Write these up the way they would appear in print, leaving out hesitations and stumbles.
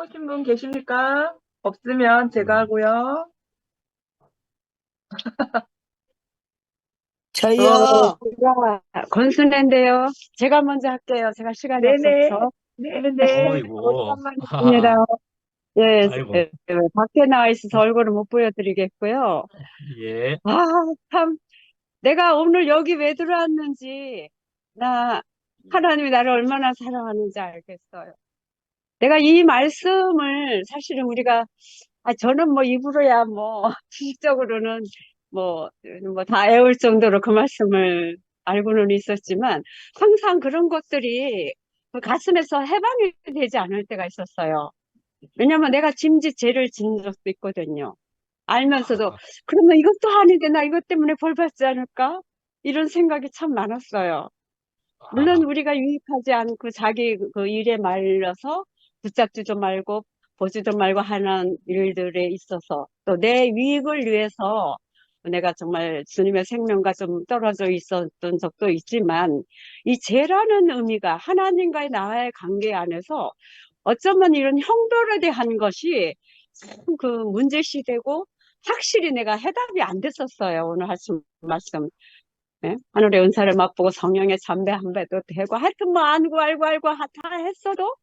하신 분 계십니까? 없으면 제가 음. 하고요. 저희요. 제가 건순인데요. 제가 먼저 할게요. 제가 시간이 네네, 없어서. 네네. 어이구. 오랜만입니다. 예, 아이고. 밖에 나와 있어서 얼굴을 못 보여드리겠고요. 예. 아, 참, 내가 오늘 여기 왜 들어왔는지, 나, 하나님이 나를 얼마나 사랑하는지 알겠어요. 내가 이 말씀을 사실은 우리가, 저는 뭐 입으로야 뭐, 지식적으로는 뭐 다 애울 정도로 그 말씀을 알고는 있었지만, 항상 그런 것들이 그 가슴에서 해방이 되지 않을 때가 있었어요. 왜냐면 내가 짐짓 죄를 지은 적도 있거든요. 알면서도, 아, 그러면 이것도 아닌데 나 이것 때문에 벌 받지 않을까? 이런 생각이 참 많았어요. 물론 아, 우리가 유익하지 않고 자기 그 일에 말려서 붙잡지도 말고 보지도 말고 하는 일들에 있어서 또 내 유익을 위해서 내가 정말 주님의 생명과 좀 떨어져 있었던 적도 있지만 이 죄라는 의미가 하나님과의 나와의 관계 안에서 어쩌면 이런 형벌에 대한 것이 참 그 문제시되고 확실히 내가 해답이 안 됐었어요. 오늘 하신 말씀. 예? 하늘의 은사를 맛보고 성령의 잠배 한 배도 되고 하여튼 뭐 알고 다 했어도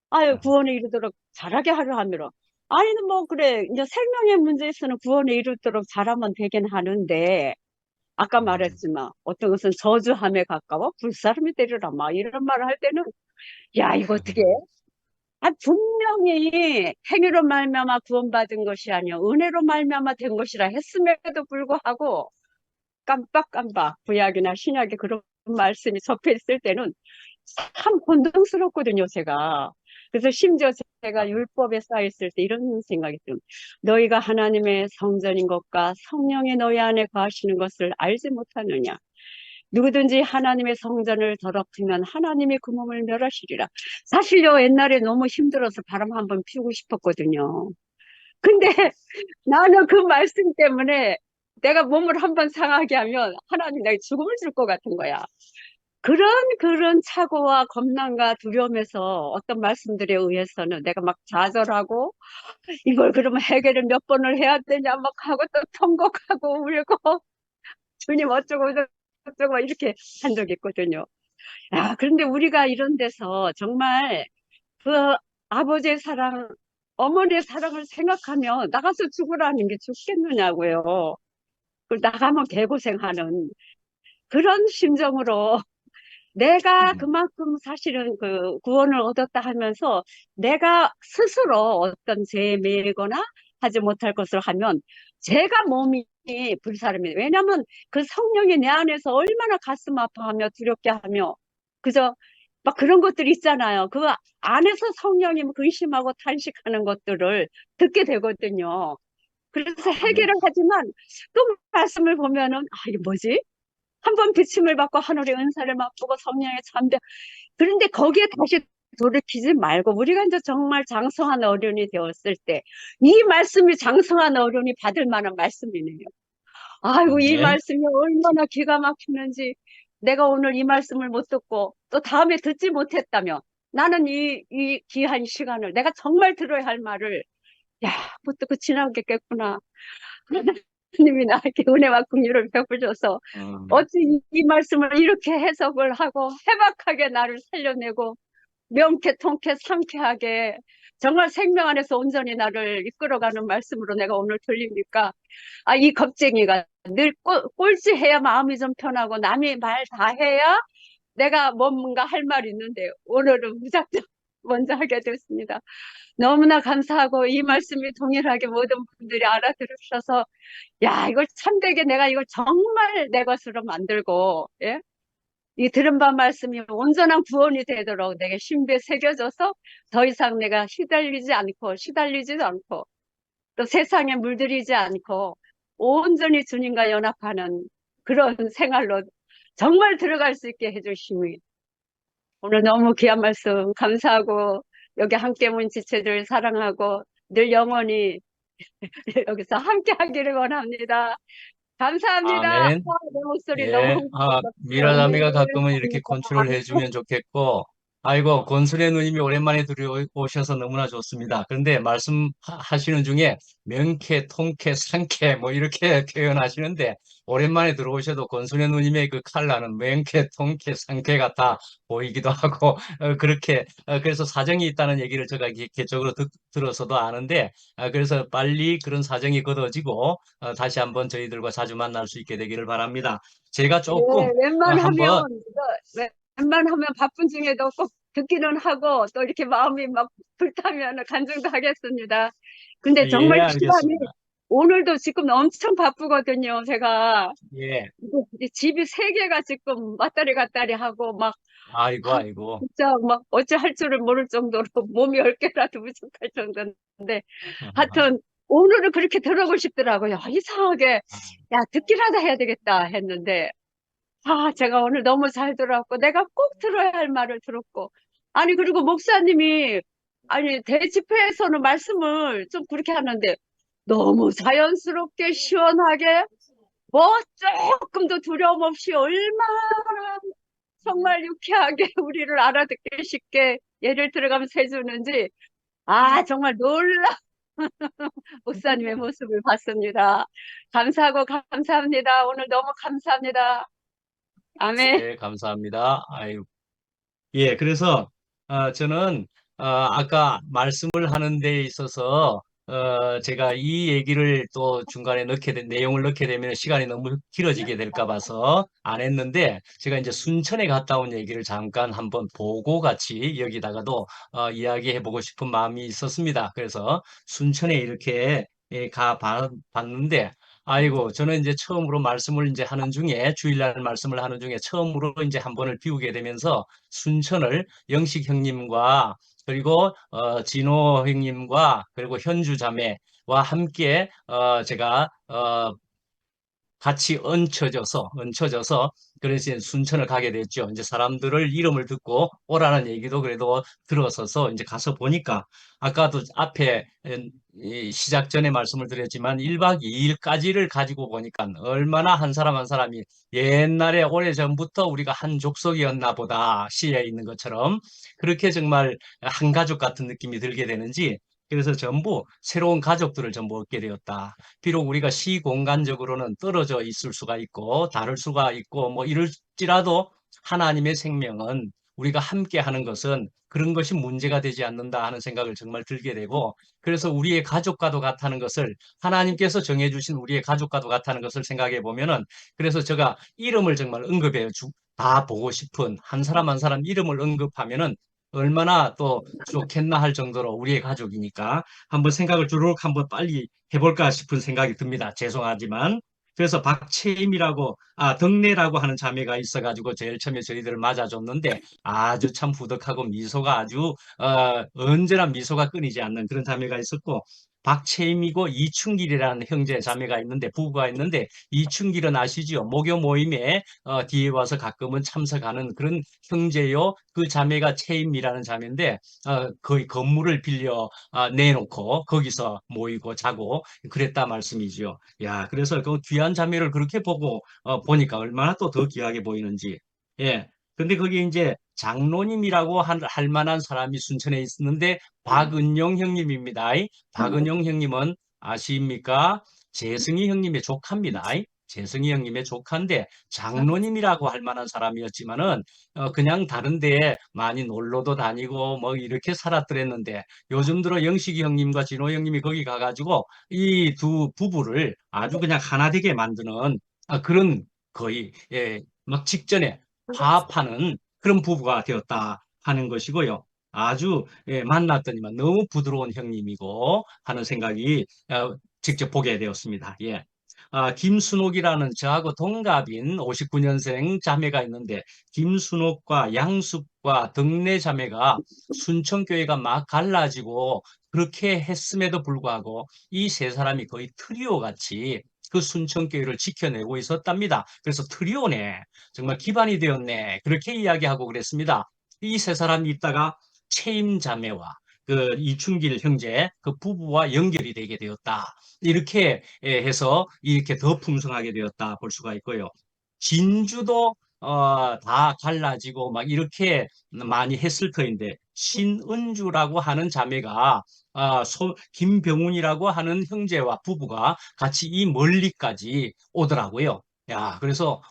아유 아, 구원에 이르도록 잘하게 하려 함이로 아니는 뭐 그래 이제 생명의 문제에서는 구원에 이르도록 잘하면 되긴 하는데 아까 음, 말했지만 어떤 것은 저주함에 가까워 불사름이 되리라 막 이런 말을 할 때는 야 이거 어떻게 해? 분명히 행위로 말미암아 구원받은 것이 아니요 은혜로 말미암아 된 것이라 했음에도 불구하고 깜빡깜빡 구약이나 신약에 그런 말씀이 적혀 있을 때는 참 곤동스럽거든요, 제가. 그래서 심지어 제가 아, 율법에 쌓여 있을 때 이런 생각이 좀 너희가 하나님의 성전인 것과 성령이 너희 안에 거하시는 것을 알지 못하느냐. 누구든지 하나님의 성전을 더럽히면 하나님이 그 몸을 멸하시리라. 사실요, 옛날에 너무 힘들어서 바람 한번 피우고 싶었거든요. 근데 나는 그 말씀 때문에 내가 몸을 한번 상하게 하면 하나님 내게 죽음을 줄 것 같은 거야. 그런 착오와 겁난과 두려움에서 어떤 말씀들에 의해서는 내가 막 좌절하고 이걸 그러면 해결을 몇 번을 해야 되냐 막 하고 또 통곡하고 울고 주님 어쩌고 저쩌고 이렇게 한 적이 있거든요. 야, 그런데 우리가 이런 데서 정말 그 아버지의 사랑, 어머니의 사랑을 생각하면 나가서 죽으라는 게 죽겠느냐고요. 그 나가면 개고생하는 그런 심정으로 내가 음, 그만큼 사실은 그 구원을 얻었다 하면서 내가 스스로 어떤 죄에 매거나 하지 못할 것을 하면 제가 몸이 불사름이에요. 왜냐하면 그 성령이 내 안에서 얼마나 가슴 아파하며 두렵게 하며 그저 막 그런 것들이 있잖아요. 그 안에서 성령이 근심하고 탄식하는 것들을 듣게 되거든요. 그래서 네. 해결을 하지만 또 말씀을 보면은 이게 뭐지? 한 번 비침을 받고 하늘의 은사를 맛보고 성령의 참배. 그런데 거기에 다시 돌이키지 말고 우리가 이제 정말 장성한 어른이 되었을 때 이 말씀이 장성한 어른이 받을 만한 말씀이네요. 아이고 이 아멘. 말씀이 얼마나 기가 막히는지 내가 오늘 이 말씀을 못 듣고 또 다음에 듣지 못했다면 나는 이 귀한 시간을 내가 정말 들어야 할 말을 야, 못 듣고 지나겠구나. 하나님이 나에게 은혜와 긍휼을 베풀어서 음, 어찌 이 말씀을 이렇게 해석을 하고 해박하게 나를 살려내고 명쾌, 통쾌, 상쾌하게 정말 생명 안에서 온전히 나를 이끌어가는 말씀으로 내가 오늘 들립니까? 이 겁쟁이가 늘 꼴찌해야 마음이 좀 편하고 남이 말 다 해야 내가 뭔가 할 말이 있는데 오늘은 무작정 먼저 하게 됐습니다. 너무나 감사하고 이 말씀이 동일하게 모든 분들이 알아들으셔서 야, 이걸 참되게 내가 이걸 정말 내 것으로 만들고, 예? 이 들은 바 말씀이 온전한 구원이 되도록 내게 신비에 새겨져서 더 이상 내가 시달리지도 않고, 또 세상에 물들이지 않고, 온전히 주님과 연합하는 그런 생활로 정말 들어갈 수 있게 해주시니, 오늘 너무 귀한 말씀 감사하고, 여기 함께 문 지체들 사랑하고, 늘 영원히 여기서 함께 하기를 원합니다. 감사합니다. 아멘. 내 목소리 너무 예. 아, 흥분스럽죠. 네, 미라나미가 가끔은 이렇게 감사합니다. 컨트롤 해주면 좋겠고, 아이고, 권순애 누님이 오랜만에 들어오셔서 너무나 좋습니다. 그런데 말씀하시는 중에 명쾌, 통쾌, 상쾌 뭐 이렇게 표현하시는데 오랜만에 들어오셔도 권순애 누님의 그 컬러는 명쾌, 통쾌, 상쾌가 다 보이기도 하고 그렇게 그래서 사정이 있다는 얘기를 제가 개적으로 들어서도 아는데 그래서 빨리 그런 사정이 걷어지고 다시 한번 저희들과 자주 만날 수 있게 되기를 바랍니다. 제가 네, 조금 한번 웬만하면 바쁜 중에도 꼭 듣기는 하고 또 이렇게 마음이 막 불타면 간증도 하겠습니다. 근데 예, 정말 시간이 알겠습니다. 오늘도 지금 엄청 바쁘거든요. 제가 예. 이제 집이 세 개가 지금 왔다리 갔다리 하고 막 아이고, 아, 아이고. 진짜 막 어찌 할 줄을 모를 정도로 몸이 10개라도 부족할 정도인데 하여튼 오늘은 그렇게 들어보고 싶더라고요. 이상하게 야 듣기라도 해야 되겠다 했는데 제가 오늘 너무 잘 들었고, 내가 꼭 들어야 할 말을 들었고. 아니, 그리고 목사님이, 아니, 대집회에서는 말씀을 좀 그렇게 하는데, 너무 자연스럽게, 시원하게, 뭐, 조금도 두려움 없이 얼마나 정말 유쾌하게 우리를 알아듣기 쉽게 예를 들어가면서 해주는지, 정말 놀라 목사님의 모습을 봤습니다. 감사하고 감사합니다. 오늘 너무 감사합니다. 아멘. 네, 감사합니다. 아유, 예, 그래서 저는 아까 말씀을 하는 데 있어서 제가 이 얘기를 또 중간에 내용을 넣게 되면 시간이 너무 길어지게 될까 봐서 안 했는데 제가 이제 순천에 갔다 온 얘기를 잠깐 한번 보고 같이 여기다가도 이야기해 보고 싶은 마음이 있었습니다. 그래서 순천에 이렇게 봤는데 아이고, 저는 이제 처음으로 말씀을 이제 하는 중에, 주일날 말씀을 하는 중에 처음으로 이제 한 번을 비우게 되면서 순천을 영식 형님과 그리고 진호 형님과 그리고 현주 자매와 함께 제가 같이 얹혀져서 그래서 이제 순천을 가게 됐죠. 이제 사람들을 이름을 듣고 오라는 얘기도 그래도 들어서서 이제 가서 보니까 아까도 앞에 이 시작 전에 말씀을 드렸지만 1박 2일까지를 가지고 보니까 얼마나 한 사람 한 사람이 옛날에 오래전부터 우리가 한 족속이었나 보다 시에 있는 것처럼 그렇게 정말 한 가족 같은 느낌이 들게 되는지 그래서 전부 새로운 가족들을 전부 얻게 되었다. 비록 우리가 시공간적으로는 떨어져 있을 수가 있고 다를 수가 있고 뭐 이럴지라도 하나님의 생명은 우리가 함께 하는 것은 그런 것이 문제가 되지 않는다 하는 생각을 정말 들게 되고 그래서 우리의 가족과도 같다는 것을 하나님께서 정해주신 우리의 가족과도 같다는 것을 생각해 보면은 그래서 제가 이름을 정말 다 보고 싶은 한 사람 한 사람 이름을 언급하면은 얼마나 또 좋겠나 할 정도로 우리의 가족이니까 한번 생각을 주룩 한번 빨리 해볼까 싶은 생각이 듭니다. 죄송하지만. 그래서 덕내라고 하는 자매가 있어가지고 제일 처음에 저희들을 맞아줬는데 아주 참 후덕하고 미소가 아주, 언제나 미소가 끊이지 않는 그런 자매가 있었고, 박채임이고 이춘길이라는 형제 자매가 있는데, 부부가 있는데, 이춘길은 아시지요? 목요 모임에 뒤에 와서 가끔은 참석하는 그런 형제요. 그 자매가 채임이라는 자매인데, 거의 건물을 빌려 내놓고 거기서 모이고 자고 그랬다 말씀이지요. 야, 그래서 그 귀한 자매를 그렇게 보니까 얼마나 또 더 귀하게 보이는지. 예. 근데 거기 이제 장로님이라고 할 만한 사람이 순천에 있었는데 박은용 형님입니다. 박은용 형님은 아십니까? 재승이 형님의 조카입니다. 재승이 형님의 조카인데 장로님이라고 할 만한 사람이었지만은 그냥 다른 데에 많이 놀러도 다니고 뭐 이렇게 살았더랬는데 요즘 들어 영식이 형님과 진호 형님이 거기 가가지고 이 두 부부를 아주 그냥 하나 되게 만드는 그런 거의 막 직전에 화합하는 그런 부부가 되었다 하는 것이고요. 아주 만났더니만 너무 부드러운 형님이고 하는 생각이 직접 보게 되었습니다. 예. 김순옥이라는 저하고 동갑인 59년생 자매가 있는데 김순옥과 양숙과 덕내 자매가 순천교회가 막 갈라지고 그렇게 했음에도 불구하고 이 세 사람이 거의 트리오 같이 그 순천교회를 지켜내고 있었답니다. 그래서 트리오네. 정말 기반이 되었네. 그렇게 이야기하고 그랬습니다. 이 세 사람이 있다가 채임 자매와 그 이춘길 형제 그 부부와 연결이 되게 되었다. 이렇게 해서 이렇게 더 풍성하게 되었다 볼 수가 있고요. 진주도 다 갈라지고 막 이렇게 많이 했을 터인데 신은주라고 하는 자매가 김병훈이라고 하는 형제와 부부가 같이 이 멀리까지 오더라고요. 야, 그래서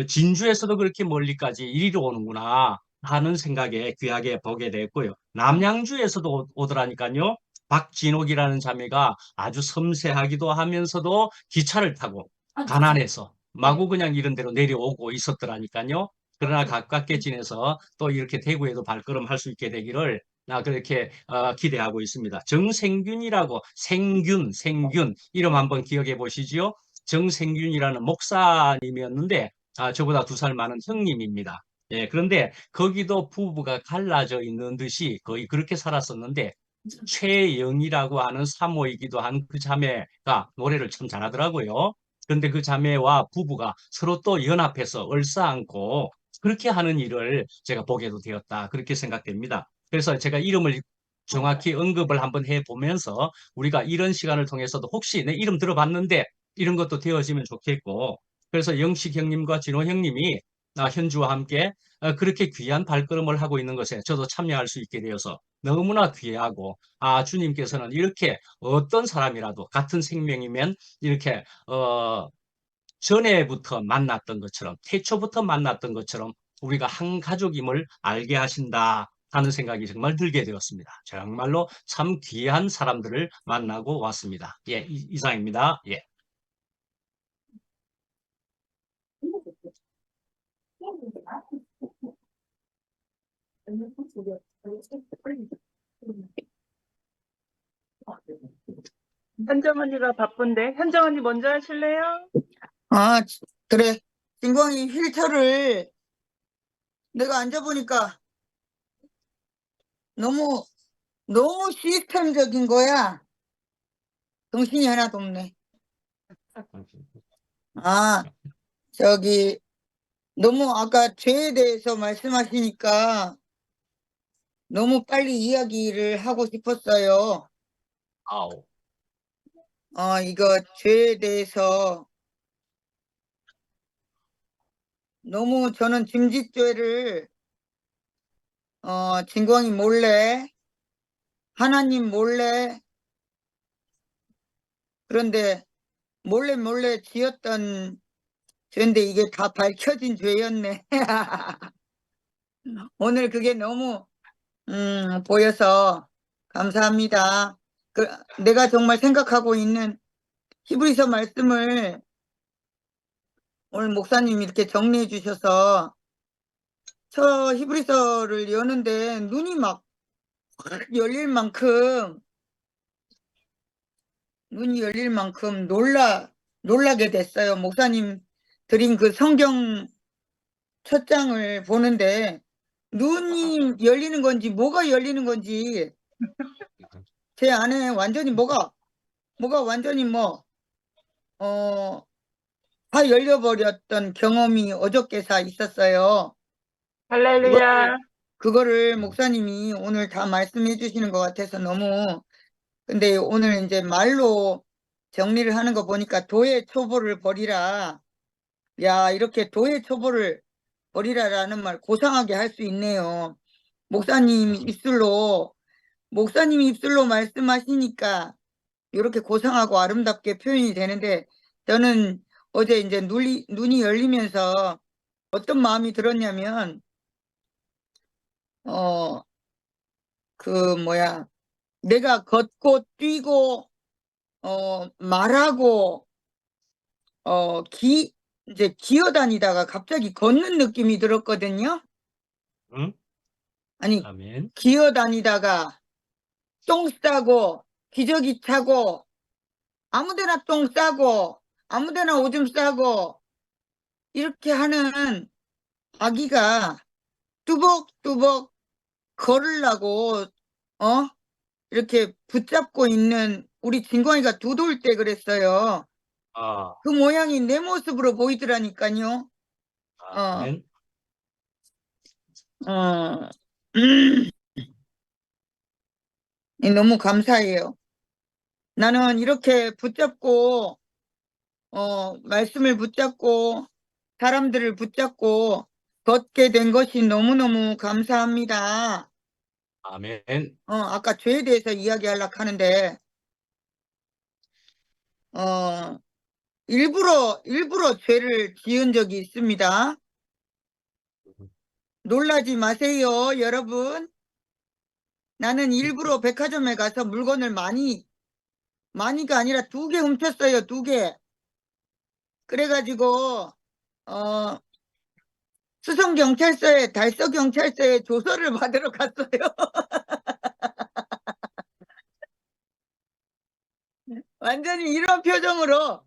진주에서도 그렇게 멀리까지 이리로 오는구나 하는 생각에 귀하게 보게 됐고요. 남양주에서도 오더라니까요. 박진옥이라는 자매가 아주 섬세하기도 하면서도 기차를 타고 가난해서 마구 그냥 이런 데로 내려오고 있었더라니까요. 그러나 가깝게 지내서 또 이렇게 대구에도 발걸음할 수 있게 되기를 나 그렇게 기대하고 있습니다. 정생균이라고 생균 이름 한번 기억해 보시지요. 정생균이라는 목사님이었는데 저보다 2살 많은 형님입니다. 예, 그런데 거기도 부부가 갈라져 있는 듯이 거의 그렇게 살았었는데 최영이라고 하는 사모이기도 한 그 자매가 노래를 참 잘하더라고요. 그런데 그 자매와 부부가 서로 또 연합해서 얼싸안고 그렇게 하는 일을 제가 보게도 되었다. 그렇게 생각됩니다. 그래서 제가 이름을 정확히 언급을 한번 해보면서 우리가 이런 시간을 통해서도 혹시 내 이름 들어봤는데 이런 것도 되어지면 좋겠고 그래서 영식 형님과 진호 형님이 현주와 함께 그렇게 귀한 발걸음을 하고 있는 것에 저도 참여할 수 있게 되어서 너무나 귀하고 주님께서는 이렇게 어떤 사람이라도 같은 생명이면 이렇게 전에부터 만났던 것처럼 태초부터 만났던 것처럼 우리가 한 가족임을 알게 하신다 하는 생각이 정말 들게 되었습니다. 정말로 참 귀한 사람들을 만나고 왔습니다. 예, 이상입니다. 예. 현정 언니가 바쁜데 현정 언니 먼저 하실래요? 아, 그래. 진광이 휠체어를 내가 앉아보니까 너무, 너무 시스템적인 거야. 정신이 하나도 없네. 너무 아까 죄에 대해서 말씀하시니까 너무 빨리 이야기를 하고 싶었어요. 아우. 이거 죄에 대해서 너무 저는 짐짓죄를 진광이 몰래 하나님 몰래 그런데 몰래 지었던 죄인데 이게 다 밝혀진 죄였네. 오늘 그게 너무 보여서 감사합니다. 내가 정말 생각하고 있는 히브리서 말씀을 오늘 목사님이 이렇게 정리해 주셔서 저 히브리서를 여는데 눈이 막 열릴 만큼 놀라게 됐어요. 목사님 드린 그 성경 첫 장을 보는데 눈이 열리는 건지 뭐가 열리는 건지 제 안에 완전히 뭐가 완전히 다 열려버렸던 경험이 어저께서 있었어요. 할렐루야. 그거를 목사님이 오늘 다 말씀해 주시는 것 같아서 너무 근데 오늘 이제 말로 정리를 하는 거 보니까 도의 초보를 버리라. 야, 이렇게 도의 초보를 버리라라는 말 고상하게 할 수 있네요. 목사님이 입술로 말씀하시니까 이렇게 고상하고 아름답게 표현이 되는데 저는 어제 이제 눈이 열리면서 어떤 마음이 들었냐면 내가 걷고 뛰고 말하고 이제 기어다니다가 갑자기 걷는 느낌이 들었거든요. 응? 아니 아멘. 기어다니다가 똥 싸고 기저귀 차고 아무데나 똥 싸고 아무데나 오줌 싸고 이렇게 하는 아기가 뚜벅뚜벅 걸으려고 이렇게 붙잡고 있는 우리 진광이가 두돌 때 그랬어요. 그 모양이 내 모습으로 보이더라니까요. 아멘. 너무 감사해요. 나는 이렇게 붙잡고 말씀을 붙잡고 사람들을 붙잡고 걷게 된 것이 너무너무 감사합니다. 아멘. 아까 죄에 대해서 이야기하려고 하는데, 일부러 죄를 지은 적이 있습니다. 놀라지 마세요, 여러분. 나는 일부러 백화점에 가서 물건을 많이가 아니라 2개 훔쳤어요, 2개. 그래가지고, 수성경찰서에, 달서경찰서에 조서를 받으러 갔어요. 완전히 이런 표정으로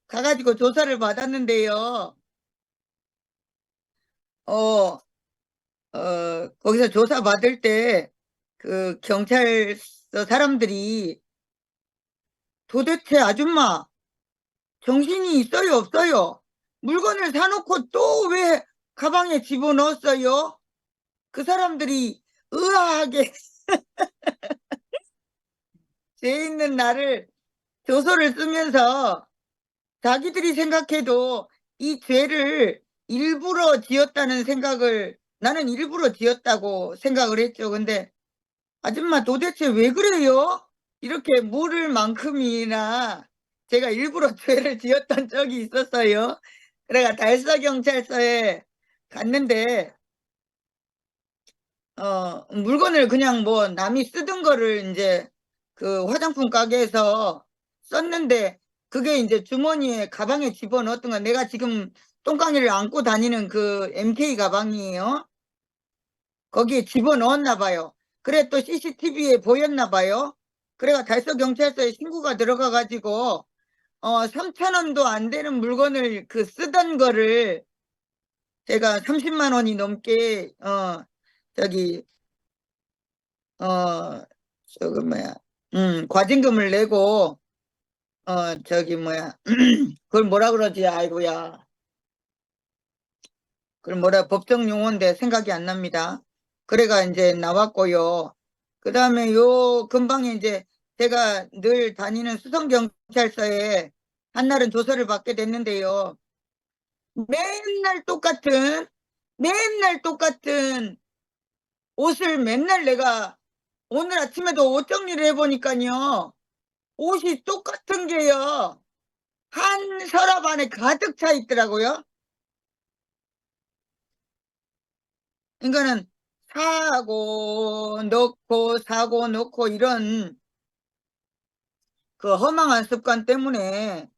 가가지고 조사를 받았는데요. 거기서 조사 받을 때 그 경찰서 사람들이 도대체 아줌마 정신이 있어요, 없어요? 물건을 사놓고 또 왜 가방에 집어넣었어요? 그 사람들이 의아하게 죄 있는 나를 조서를 쓰면서 자기들이 생각해도 이 죄를 일부러 지었다는 생각을, 나는 일부러 지었다고 생각을 했죠. 근데 아줌마 도대체 왜 그래요? 이렇게 물을 만큼이나 제가 일부러 죄를 지었던 적이 있었어요. 그래가 달서경찰서에 갔는데 물건을 그냥 뭐 남이 쓰던 거를 이제 그 화장품 가게에서 썼는데 그게 이제 주머니에 가방에 집어넣었던 거, 내가 지금 똥강이를 안고 다니는 그 MK 가방이에요. 거기에 집어넣었나 봐요. 그래 또 CCTV에 보였나 봐요. 그래가 달서경찰서에 신고가 들어가 가지고 3,000원도 안 되는 물건을 그 쓰던 거를 제가 30만 원이 넘게 저기 저기 뭐야 과징금을 내고 저기 뭐야 그걸 뭐라 그러지? 아이고야, 그걸 뭐라 법정 용어인데 생각이 안 납니다. 그래가 이제 나왔고요. 그 다음에 요 근방에 이제 제가 늘 다니는 수성경찰서에 한날은 조서를 받게 됐는데요. 맨날 똑같은 옷을 맨날 내가 오늘 아침에도 옷 정리를 해보니까요. 옷이 똑같은 게요. 한 서랍 안에 가득 차 있더라고요. 그러니까는 사고 넣고 이런 그 허망한 습관 때문에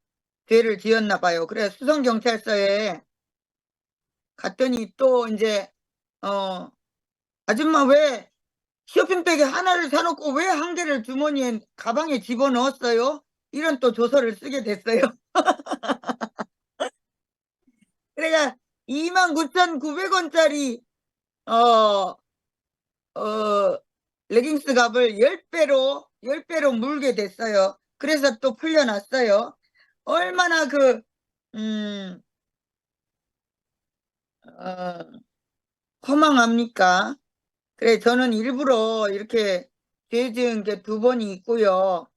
죄를 지었나 봐요. 그래서 수성경찰서에 갔더니 또 이제 아줌마 왜 쇼핑백에 하나를 사놓고 왜 한 개를 주머니에 가방에 집어넣었어요? 이런 또 조서를 쓰게 됐어요. 그래가 29,900원짜리 레깅스 값을 10배로 물게 됐어요. 그래서 또 풀려났어요. 얼마나 허망합니까? 그래, 저는 일부러 이렇게 죄 지은 게 2번이 있고요.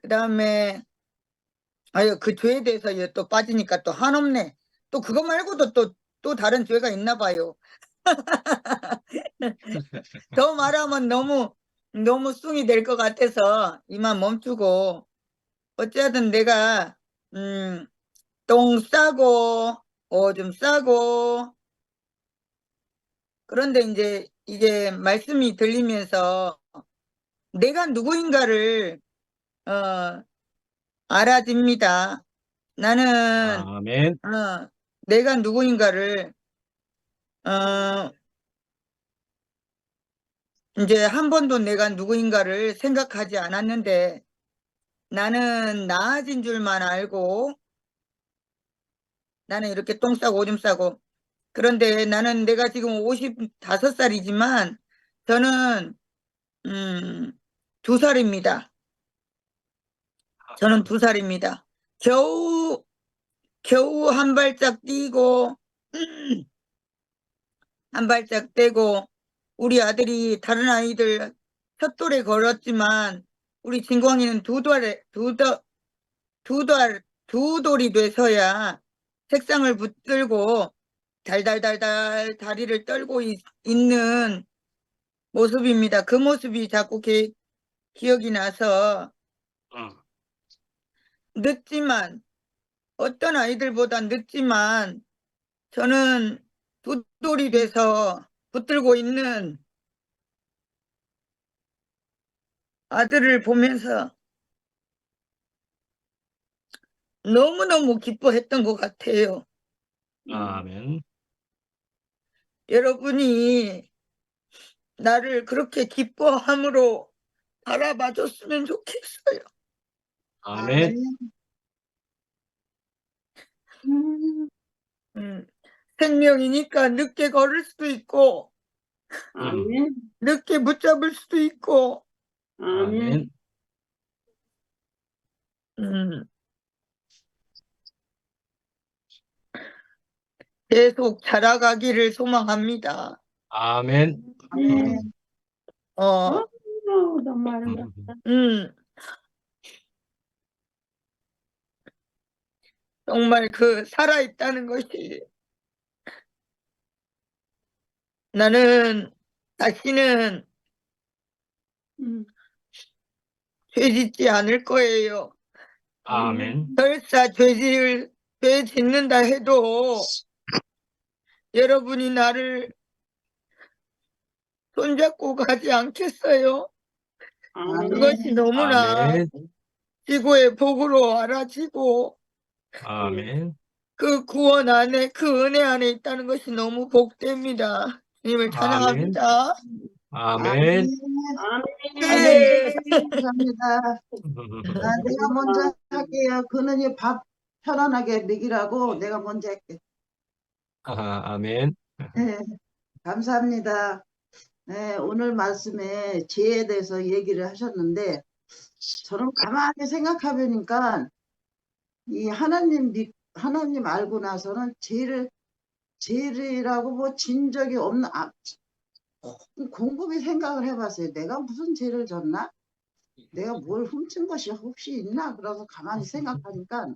그 다음에, 그 죄에 대해서 또 빠지니까 또 한없네. 또 그거 말고도 또 다른 죄가 있나 봐요. 더 말하면 너무 숭이 될 것 같아서 이만 멈추고, 어쨌든 내가, 똥 싸고, 오줌 싸고, 그런데 이제 이게 말씀이 들리면서 내가 누구인가를, 알아집니다. 나는, 아멘. 내가 누구인가를, 어, 이제 한 번도 내가 누구인가를 생각하지 않았는데 나는 나아진 줄만 알고 나는 이렇게 똥 싸고 오줌 싸고, 그런데 나는 내가 지금 55살이지만 저는 2살입니다. 저는 2살입니다. 겨우 한 발짝 뛰고 한 발짝 떼고 우리 아들이 다른 아이들 첫 돌에 걸었지만 우리 진광이는 두 돌이 돼서야 책상을 붙들고 달달달달 다리를 떨고 있는 모습입니다. 그 모습이 자꾸 기억이 나서 늦지만 어떤 아이들보다 늦지만 저는 두 돌이 돼서 붙들고 있는 아들을 보면서 너무너무 기뻐했던 것 같아요. 아멘. 여러분이 나를 그렇게 기뻐함으로 바라봐 줬으면 좋겠어요. 아멘. 생명이니까 늦게 걸을 수도 있고 아멘. 늦게 붙잡을 수도 있고 아멘. 계속 자라가기를 소망합니다. 아멘. 정말 정말 그 살아있다는 것이 나는 다시는 죄 짓지 않을 거예요. 아멘. 설사 죄 짓는다 해도 여러분이 나를 손잡고 가지 않겠어요? 그것이 너무나 아멘. 지구의 복으로 알아지고 아멘. 그 구원 안에 그 은혜 안에 있다는 것이 너무 복됩니다. 주님을 찬양합니다. 아멘. 네. 감사합니다. 내가 먼저 할게요. 그는이 밥 편안하게 먹이라고 내가 먼저 할게. 아멘. 네, 감사합니다. 네, 오늘 말씀에 죄에 대해서 얘기를 하셨는데 저는 가만히 생각해보니까 이 하나님 알고 나서는 죄라고 뭐 진 적이 없는 곰곰이 생각을 해봤어요. 내가 무슨 죄를 졌나? 내가 뭘 훔친 것이 혹시 있나? 그래서 가만히 생각하니까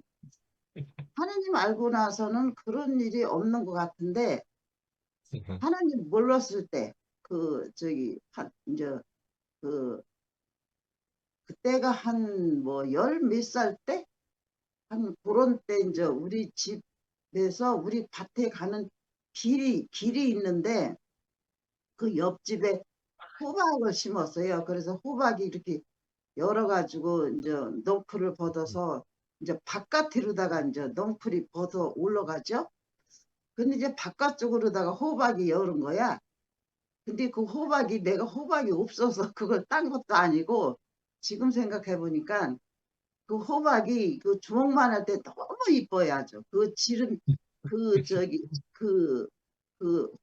하나님 알고 나서는 그런 일이 없는 것 같은데 하나님 몰랐을 때 그때가 한 뭐 열 몇 살 때? 한 그런 때 이제 우리 집에서 우리 밭에 가는 길이 있는데 그 옆집에 호박을 심었어요. 그래서 호박이 이렇게 열어가지고 이제 넝쿨을 벗어서 이제 바깥으로다가 이제 넝쿨이 벗어 올라가죠. 근데 이제 바깥쪽으로다가 호박이 열은 거야. 근데 그 호박이 내가 호박이 없어서 그걸 딴 것도 아니고 지금 생각해 보니까 그 호박이 그 주먹만 할 때 너무 이뻐요. 아주 그 지름 그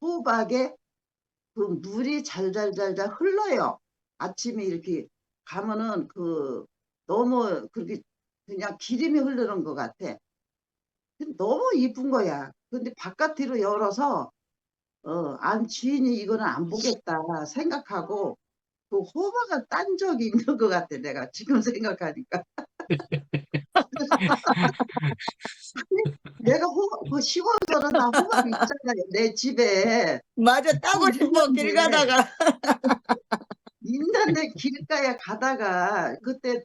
호박에 그 물이 잘잘잘잘 흘러요. 아침에 이렇게 가면은 너무 그렇게 그냥 기름이 흐르는 것 같아. 너무 이쁜 거야. 근데 바깥으로 열어서 안 주인이 이거는 안 보겠다 생각하고 그 호박을 딴 적이 있는 것 같아. 내가 지금 생각하니까. 내가 그 시골에서는 다 호박 있잖아요. 내 집에. 맞아, 따고 싶어 길 가다가. 있는데 길가에 가다가 그때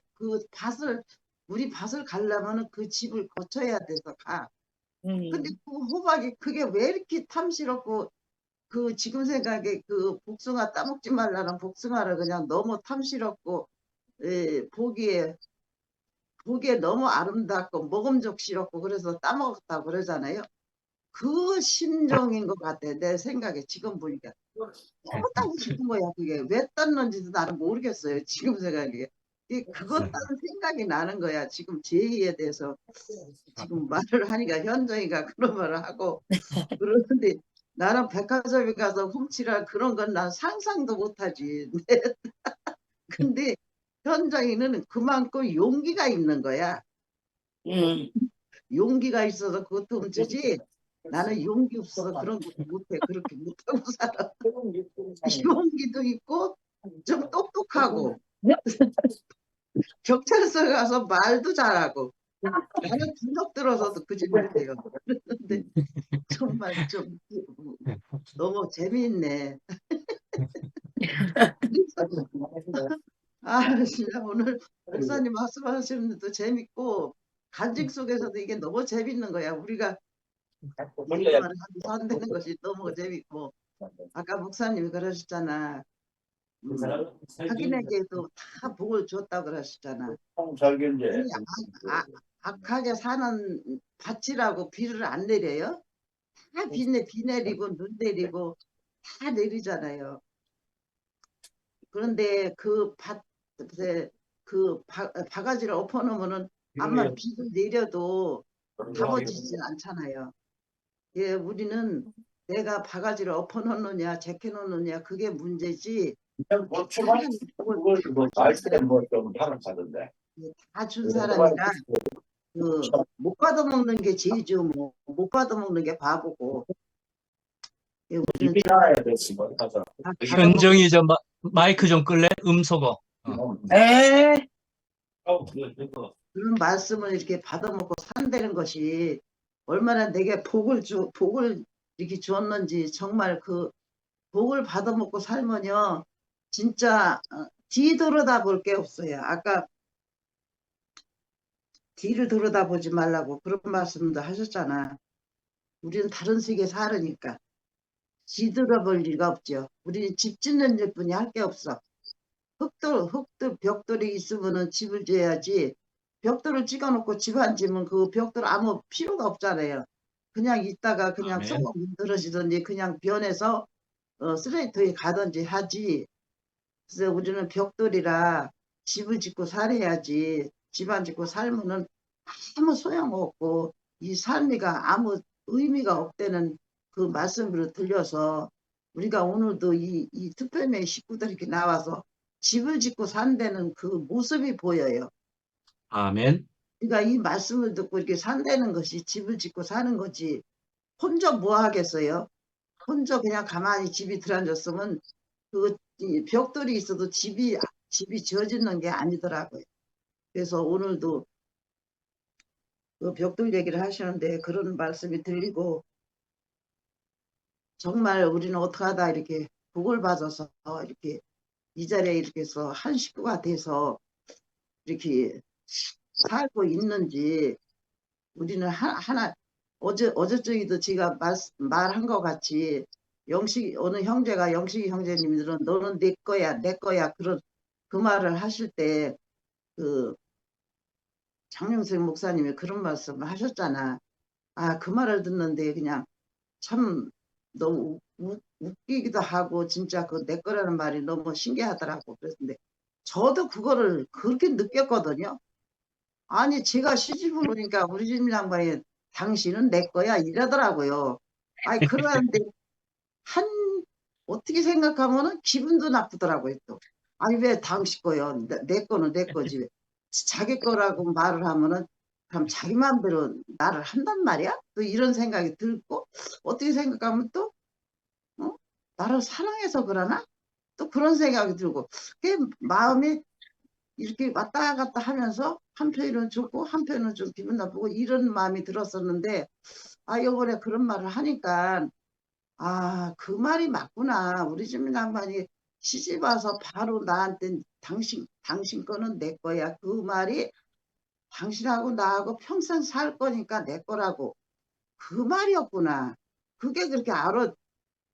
우리 밭을 가려면 그 집을 거쳐야 돼서 가. 근데 그 호박이 그게 왜 이렇게 탐스럽고 지금 생각에 그 복숭아 따먹지 말라는 복숭아를 그냥 너무 탐스럽고 보기에 너무 아름답고 먹음직스럽고 그래서 따먹었다고 그러잖아요. 그 심정인 것 같아. 내 생각에 지금 보니까 너무 따고 싶은 거야. 그게 왜 땄는지도 나는 모르겠어요. 지금 생각에. 그것 따는 생각이 나는 거야. 지금 제의에 대해서 지금 말을 하니까 현정이가 그런 말을 하고 그러는데 나는 백화점에 가서 훔치라 그런 건 난 상상도 못하지. 근데 현정이는 그만큼 용기가 있는 거야. 용기가 있어서 그것도 훔치지. 나는 용기 없어서 그런 것도 못해. 그렇게 못하고 살아. 용기도 있고 좀 똑똑하고 경찰서 가서 말도 잘하고 나는 주눅 들어서도 그 집 못해요. 근데 정말 좀 너무 재미있네. 아, 진짜 오늘 목사님 말씀하시는 것도 재밌고 간증 속에서도 이게 너무 재밌는 거야. 우리가 일만 하고 산다는 것이 너무 재밌고 아까 목사님이 그러셨잖아. 자기네게도 다 복을 줬다고 그러셨잖아. 아니, 악하게 사는 밭이라고 비를 안 내려요? 다 비 내리고 눈 내리고 다 내리잖아요. 그런데 그 밭에 그 바가지를 엎어놓으면은 아마 비가 내려도 담아지진 않잖아요. 예, 우리는 내가 바가지를 엎어놓느냐 제껴놓느냐 그게 문제지. 하나님 다 준 사람이라 그 못 받아먹는 게 죄죠. 뭐 못 받아먹는 게 바보고. 예, 우리는 다 현정이 저 마이크 좀 끌래? 음소거. 에, 그런 말씀을 이렇게 받아먹고 산다는 것이 얼마나 내게 복을 이렇게 주었는지 정말 그 복을 받아먹고 살면요 진짜 뒤돌아다 볼 게 없어요. 아까 뒤를 돌아다보지 말라고 그런 말씀도 하셨잖아. 우리는 다른 세계 살으니까 뒤돌아볼 리가 없죠. 우리는 집 짓는 일뿐이 할 게 없어. 벽돌이 있으면은 집을 지어야지. 벽돌을 찍어놓고 집 안 지으면 그 벽돌 아무 필요가 없잖아요. 그냥 있다가 그냥 아멘. 썩어 문드러지든지 그냥 변해서 쓰레기통에 가든지 하지. 그래서 우리는 벽돌이라 집을 짓고 살아야지. 집 안 짓고 살면은 아무 소용없고 이 삶이가 아무 의미가 없다는 그 말씀으로 들려서 우리가 오늘도 이 특별히 식구들이 이렇게 나와서 집을 짓고 산다는 그 모습이 보여요. 아멘. 그러니까 이 말씀을 듣고 이렇게 산다는 것이 집을 짓고 사는 거지. 혼자 뭐 하겠어요? 혼자 그냥 가만히 집이 들어앉았으면 이 벽돌이 있어도 집이 지어지는 게 아니더라고요. 그래서 오늘도 그 벽돌 얘기를 하시는데 그런 말씀이 들리고 정말 우리는 어떻게 하다 이렇게 복을 받아서 이렇게 이 자리에 이렇게 해서 한 식구가 돼서 이렇게 살고 있는지 우리는 하나 어제저기도 제가 말한 것 같이 어느 형제가 영식이 형제님들은 너는 내 거야 그런 그 말을 하실 때 그 장명생 목사님이 그런 말씀을 하셨잖아. 아, 그 말을 듣는데 그냥 참 너무 웃기기도 하고 진짜 그 내 거라는 말이 너무 신기하더라고. 그랬는데 저도 그거를 그렇게 느꼈거든요. 아니 제가 시집을 오니까 우리 집 양반이 당신은 내 거야 이러더라고요. 아니 그러는데 한 어떻게 생각하면은 기분도 나쁘더라고요 또. 아니 왜 당신 거요? 내 거는 내 거지. 왜 자기 거라고 말을 하면은 그럼 자기 마음대로 나를 한단 말이야? 또 이런 생각이 들고 어떻게 생각하면 또 나를 사랑해서 그러나? 또 그런 생각이 들고 그 마음이 이렇게 왔다 갔다 하면서 한편은 좋고 한편은 좀 기분 나쁘고 이런 마음이 들었었는데 아 이번에 그런 말을 하니까 아 그 말이 맞구나. 우리 집 양반이 시집 와서 바로 나한테 당신 거는 내 거야. 그 말이 당신하고 나하고 평생 살 거니까 내 거라고 그 말이었구나. 그게 그렇게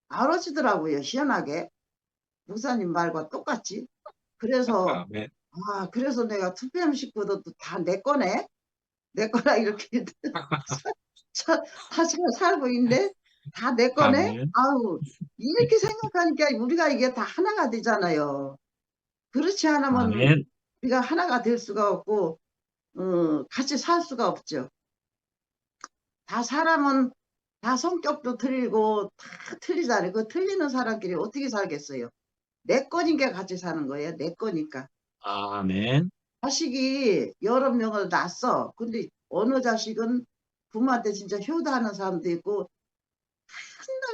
알아지더라고요. 희한하게 목사님 말과 똑같이. 그래서 아멘. 그래서 내가 투표함 식구도 다 내 거네. 내 거라 이렇게 다 잘 살고 있는데 다 내 거네. 아멘. 아우 이렇게 생각하니까 우리가 이게 다 하나가 되잖아요. 그렇지 않으면 아멘. 우리가 하나가 될 수가 없고 같이 살 수가 없죠. 다 사람은 다 성격도 틀리고 다 틀리잖아요. 그 틀리는 사람끼리 어떻게 살겠어요? 내 거니까 같이 사는 거예요. 내 거니까. 아멘. 자식이 여러 명을 낳았어. 근데 어느 자식은 부모한테 진짜 효도하는 사람도 있고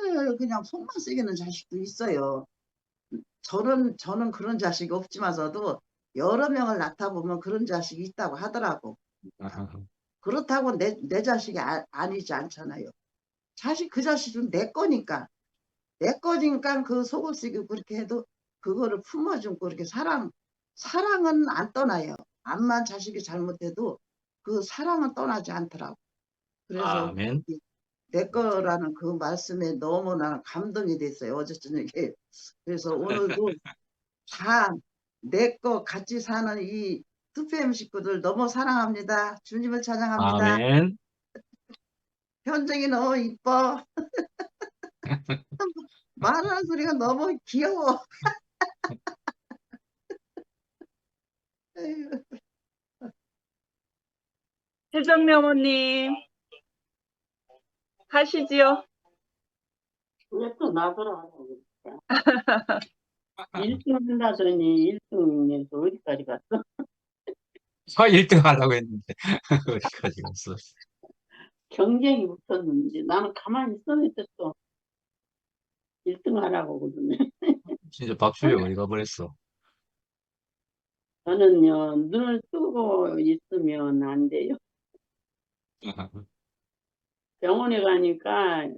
한날 그냥 속만 쓰기는 자식도 있어요. 저는 그런 자식이 없지만서도 여러 명을 낳다 보면 그런 자식이 있다고 하더라고. 그렇다고 내 자식이 아니지 않잖아요. 그 자식은 내 거니까. 내 거니까 그 속을 쓰고 그렇게 해도 그거를 품어주고 그렇게 사랑은 안 떠나요. 암만 자식이 잘못해도 그 사랑은 떠나지 않더라고. 그래서 아멘. 내 거라는 그 말씀에 너무 나는 감동이 됐어요. 어제 저녁에. 그래서 오늘도 다 내 거 같이 사는 이 2PM 식구들 너무 사랑합니다. 주님을 찬양합니다. 아멘. 현정이 너무 이뻐. 말하는 소리가 너무 귀여워. 에휴. 혜정미 어머님, 하시지요? 왜 또 나더라 하고 그랬어. 1등 한다더니 1등에서 어디까지 갔어? 1등 하라고 했는데, 어디까지 갔어. 경쟁이 붙었는데 나는 가만히 있었는데 또 1등 하라고 그러네. 진짜 박수영 어디 가버렸어. 저는요, 눈을 뜨고 있으면 안 돼요. 병원에 가니까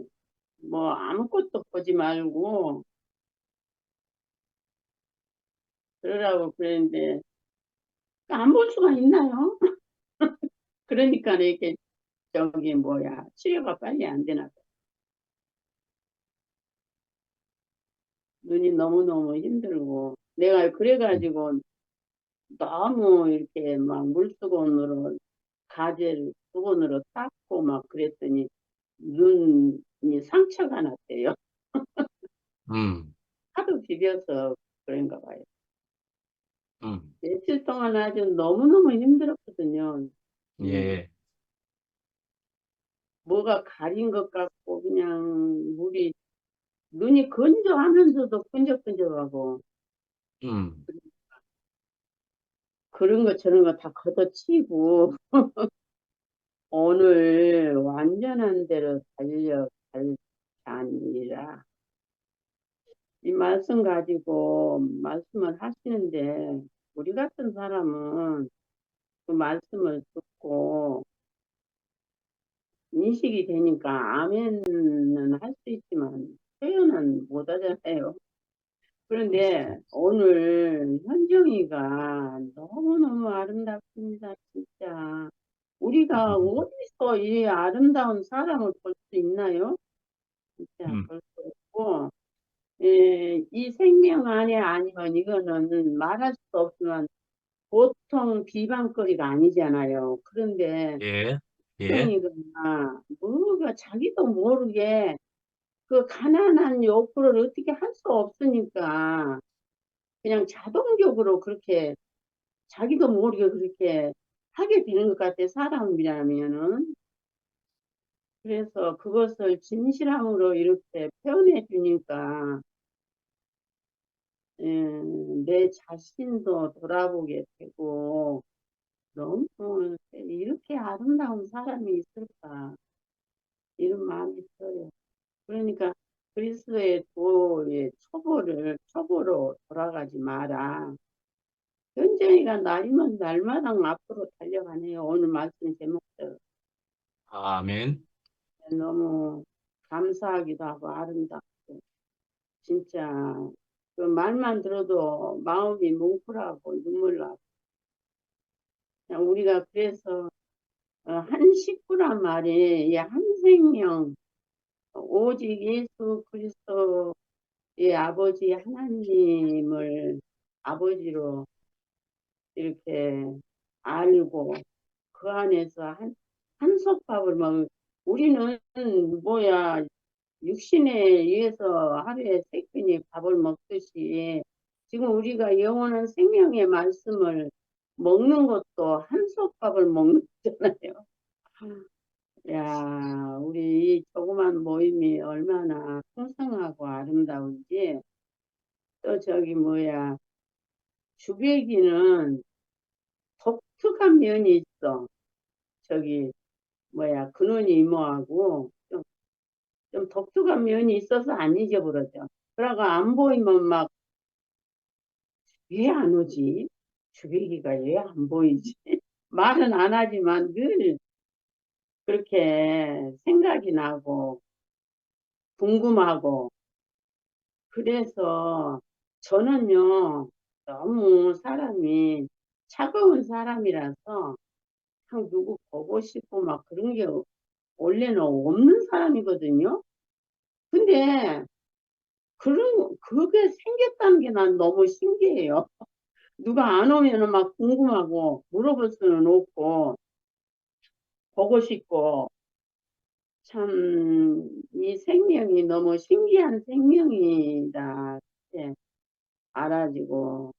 뭐 아무것도 보지 말고 그러라고 그랬는데 안 볼 수가 있나요? 그러니까 이렇게 저기 뭐야 치료가 빨리 안 되나 봐. 눈이 너무너무 힘들고 내가 그래가지고 너무 이렇게 막 물수건으로 가재를 수건으로 닦고 막 그랬더니 눈이 상처가 났대요. 음, 하도 비벼서 그런가 봐요. 음, 며칠 동안 아주 너무너무 힘들었거든요. 예, 뭐가 가린 것 같고 그냥 물이 눈이 건조하면서도 끈적끈적하고 음, 그런 거 저런 거 다 걷어치고 오늘 완전한 대로 달려갈 게 아니라 이 말씀 가지고 말씀을 하시는데 우리 같은 사람은 그 말씀을 듣고 인식이 되니까 아멘은 할 수 있지만 표현은 못 하잖아요. 그런데 오늘 현정이가 너무너무 아름답습니다. 진짜 우리가 어디서 이 아름다운 사람을 볼 수 있나요? 진짜 볼 수 없고 이 생명 안에 아니면 이거는 말할 수 없지만 보통 비방거리가 아니잖아요. 그런데 예, 예, 현정이가 뭐가 자기도 모르게 그 가난한 욕구를 어떻게 할 수 없으니까 그냥 자동적으로 그렇게 자기도 모르게 그렇게 하게 되는 것 같아, 사람이라면은. 그래서 그것을 진실함으로 이렇게 표현해 주니까 내 자신도 돌아보게 되고 너무 이렇게 아름다운 사람이 있을까 이런 마음이 들어요. 그러니까 그리스도의 도의 초보로 돌아가지 마라. 현정이가 날이면 날마다 앞으로 달려가네요. 오늘 말씀 제목대로. 아멘. 너무 감사하기도 하고 아름답고 진짜 그 말만 들어도 마음이 뭉클하고 눈물 나고 그냥 우리가 그래서 한 식구란 말이 이 한 생명 오직 예수 그리스도의 아버지 하나님을 아버지로 이렇게 알고 그 안에서 한솥밥을 먹 우리는 뭐야 육신에 의해서 하루에 3끼니 밥을 먹듯이 지금 우리가 영원한 생명의 말씀을 먹는 것도 한솥밥을 먹는 거잖아요. 야, 우리 이 조그만 모임이 얼마나 풍성하고 아름다운지 또 저기 뭐야 주배기는 독특한 면이 있어. 저기 뭐야 근원이 이모하고 좀 독특한 면이 있어서 안 잊어버려져. 그러고 안 보이면 막 왜 안 오지? 주배기가 왜 안 보이지? 말은 안 하지만 늘 그렇게 생각이 나고 궁금하고 그래서 저는요 너무 사람이 차가운 사람이라서 참 누구 보고 싶고 막 그런 게 원래는 없는 사람이거든요. 근데 그게 생겼다는 게 난 너무 신기해요. 누가 안 오면은 막 궁금하고 물어볼 수는 없고 보고 싶고 참 이 생명이 너무 신기한 생명이다 이렇게 알아지고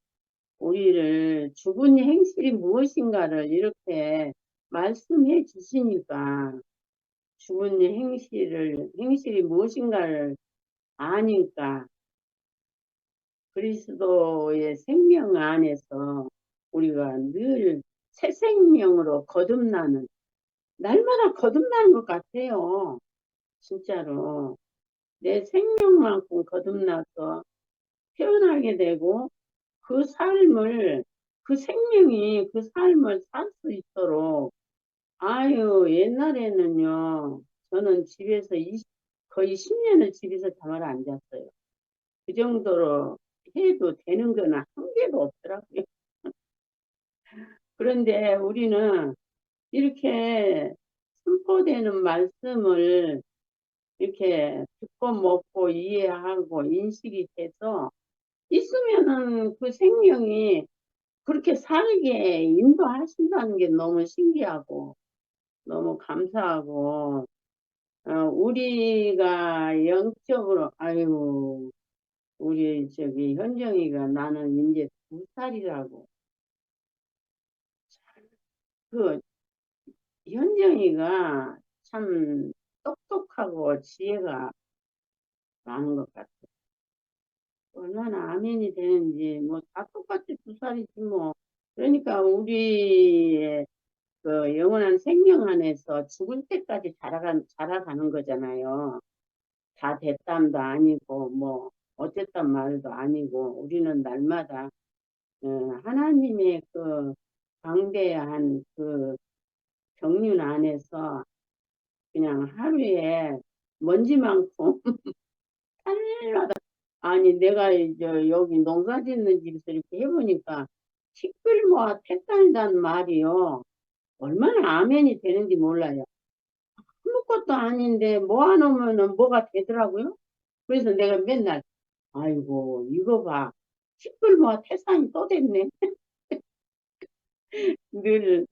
우리를 죽은 행실이 무엇인가를 이렇게 말씀해 주시니까 죽은 행실이 무엇인가를 아니까 그리스도의 생명 안에서 우리가 늘 새 생명으로 거듭나는 날마다 거듭나는 것 같아요. 진짜로 내 생명만큼 거듭나서 태어나게 되고 그 삶을 그 생명이 그 삶을 살 수 있도록 아유 옛날에는요 저는 집에서 거의 10년을 집에서 잠을 안 잤어요. 그 정도로 해도 되는 거는 한 개도 없더라고요. 그런데 우리는 이렇게 선포되는 말씀을 이렇게 듣고 먹고 이해하고 인식이 돼서 있으면은 그 생명이 그렇게 살게 인도하신다는 게 너무 신기하고 너무 감사하고 우리가 영적으로 아유 우리 저기 현정이가 나는 이제 2살이라고 그 현정이가 참 똑똑하고 지혜가 많은 것 같아. 얼마나 아멘이 되는지 뭐 다 똑같이 2살이지 뭐. 그러니까 우리의 그 영원한 생명 안에서 죽을 때까지 자라가는 거잖아요. 다 됐담도 아니고 뭐 어쨌단 말도 아니고 우리는 날마다 하나님의 그 광대한 그 경륜 안에서 그냥 하루에 먼지만큼 살마다 아니 내가 이제 여기 농사 짓는 집에서 이렇게 해보니까 티끌모아 택단이란 말이요 얼마나 아멘이 되는지 몰라요. 아무것도 아닌데 모아놓으면 뭐가 되더라고요. 그래서 내가 맨날 아이고 이거 봐 티끌모아 태산이 또 됐네. 늘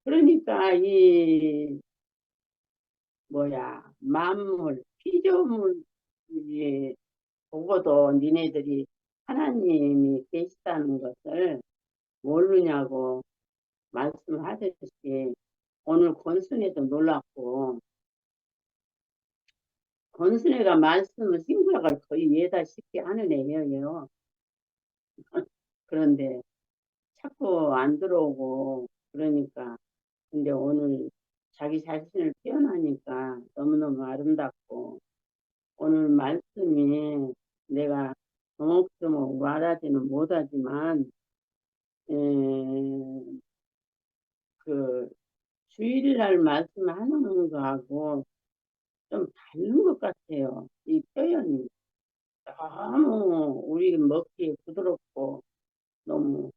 그러니까 이 뭐야 만물 피조물이 보고도 니네들이 하나님이 계시다는 것을 모르냐고 말씀하듯이 오늘 권순애도 놀랐고 권순애가 말씀을 생각을 거의 예다시피 하는 애예요. 그런데 자꾸 안 들어오고 그러니까 근데 오늘 자기 자신을 표현하니까 너무너무 아름답고 오늘 말씀이 내가 조목조목 말하지는 못하지만 그 주일날 말씀하는 거하고 좀 다른 것 같아요. 이 표현이 너무 우리 먹기에 부드럽고 너무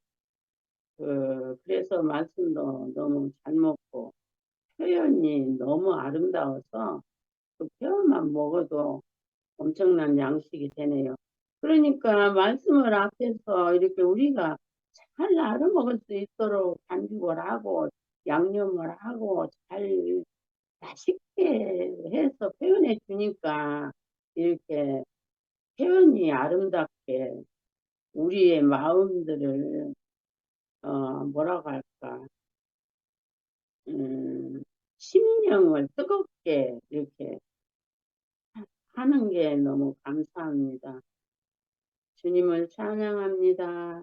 그래서 말씀도 너무 잘 먹고 표현이 너무 아름다워서 그 표현만 먹어도 엄청난 양식이 되네요. 그러니까 말씀을 앞에서 이렇게 우리가 잘 알아먹을 수 있도록 간직을 하고 양념을 하고 잘 맛있게 해서 표현해 주니까 이렇게 표현이 아름답게 우리의 마음들을 뭐라고 할까 심령을 뜨겁게 이렇게 하는 게 너무 감사합니다. 주님을 찬양합니다.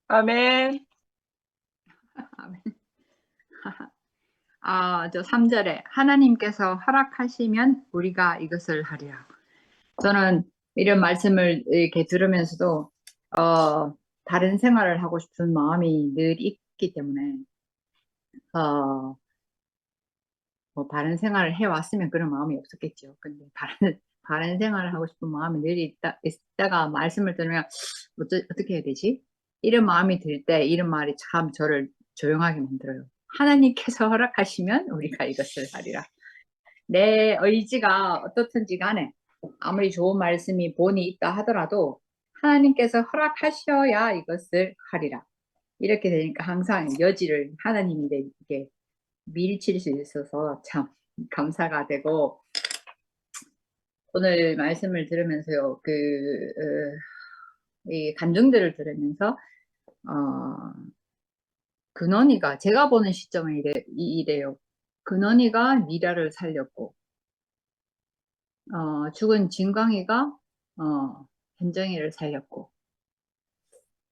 아멘. 아멘. 저 3절에 하나님께서 허락하시면 우리가 이것을 하리라. 저는 이런 말씀을 이렇게 들으면서도 다른 생활을 하고 싶은 마음이 늘 했기 때문에 뭐 바른 생활을 해왔으면 그런 마음이 없었겠죠. 근데 바른 생활을 하고 싶은 마음이 늘 있다가 말씀을 들으면 어떻게 해야 되지? 이런 마음이 들 때 이런 말이 참 저를 조용하게 만들어요. 하나님께서 허락하시면 우리가 이것을 하리라. 내 의지가 어떻든지 간에 아무리 좋은 말씀이 본이 있다 하더라도 하나님께서 허락하셔야 이것을 하리라. 이렇게 되니까 항상 여지를 하나님에게 밀칠 수 있어서 참 감사가 되고, 오늘 말씀을 들으면서요, 이 간증들을 들으면서 근원이가, 제가 보는 시점은 이래요. 근원이가 미라를 살렸고, 죽은 진광이가 현정이를 살렸고,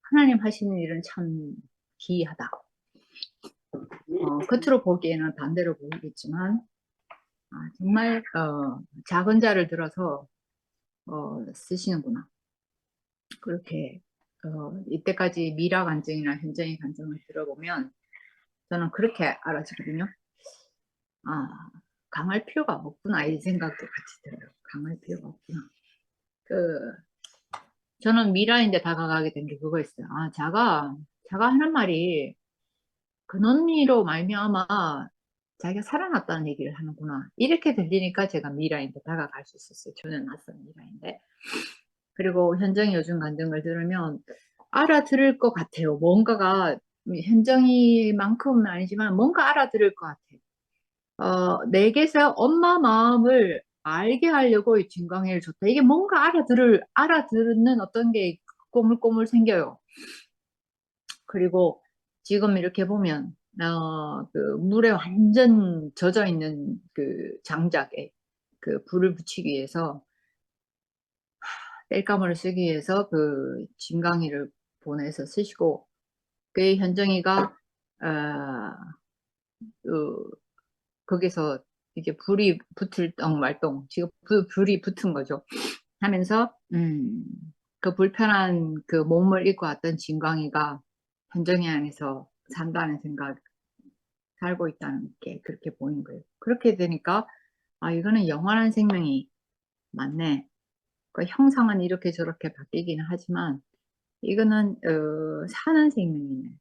하나님 하시는 일은 참 기이하다. 겉으로 보기에는 반대로 보이겠지만 정말 작은 자를 들어서 쓰시는구나. 그렇게 이때까지 미라 간증이나 현정이 간증을 들어보면 저는 그렇게 알아지거든요. 강할 필요가 없구나, 이 생각도 같이 들어요. 강할 필요가 없구나. 저는 미라인데 다가가게 된 게 그거 있어요. 자가 하는 말이 근원리로 말미암아 자기가 살아났다는 얘기를 하는구나. 이렇게 들리니까 제가 미라인데 다가갈 수 있었어요. 저는 낯선 미라인데. 그리고 현정이 요즘 간증을 들으면 알아들을 것 같아요. 뭔가가 현정이만큼은 아니지만 뭔가 알아들을 것 같아요. 내게서 엄마 마음을 알게 하려고 이 진광이를 줬다. 이게 뭔가 알아듣는 어떤 게 꼬물꼬물 생겨요. 그리고 지금 이렇게 보면 그 물에 완전 젖어 있는 그 장작에 그 불을 붙이기 위해서 땔감을 쓰기 위해서 그 진강이를 보내서 쓰시고, 그 현정이가 거기서 이게 불이 붙을 똥말똥, 지금 불이 붙은 거죠. 하면서 그 불편한 그 몸을 입고 왔던 진광이가 현정이 안에서 산다는 생각, 살고 있다는 게 그렇게 보인 거예요. 그렇게 되니까 이거는 영원한 생명이 맞네. 그 형상은 이렇게 저렇게 바뀌기는 하지만 이거는 사는 생명이네.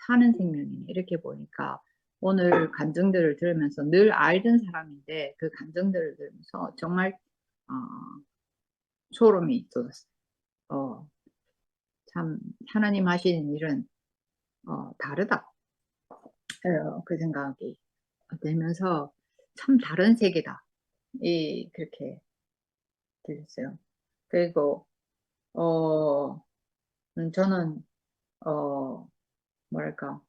사는 생명이네. 이렇게 보니까 오늘 간증들을 들으면서 늘 알던 사람인데 그 간증들을 들으면서 정말 소름이 돋았어요. 참 하나님 하시는 일은 다르다. 그 생각이 들면서 참 다른 세계다. 그렇게 들렸어요. 그리고 저는 뭐랄까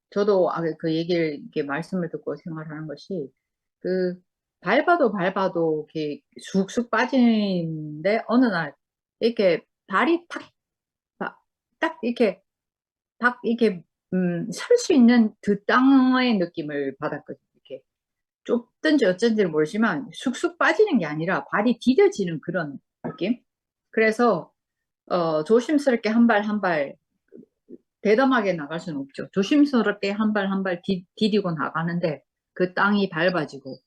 저도 그 얘기를 이렇게 말씀을 듣고 생각하는 것이 그 밟아도 이렇게 쑥쑥 빠지는데 어느 날 이렇게 발이 딱 이렇게 설 수 있는 그 땅의 느낌을 받았거든요. 이렇게 좁든지 어쩐지를 모르지만 쑥쑥 빠지는 게 아니라 발이 디뎌지는 그런 느낌. 그래서 조심스럽게 한 발 한 발 대담하게 나갈 수는 없죠. 조심스럽게 한 발 한 발 디디고 나가는데 그 땅이 밟아지고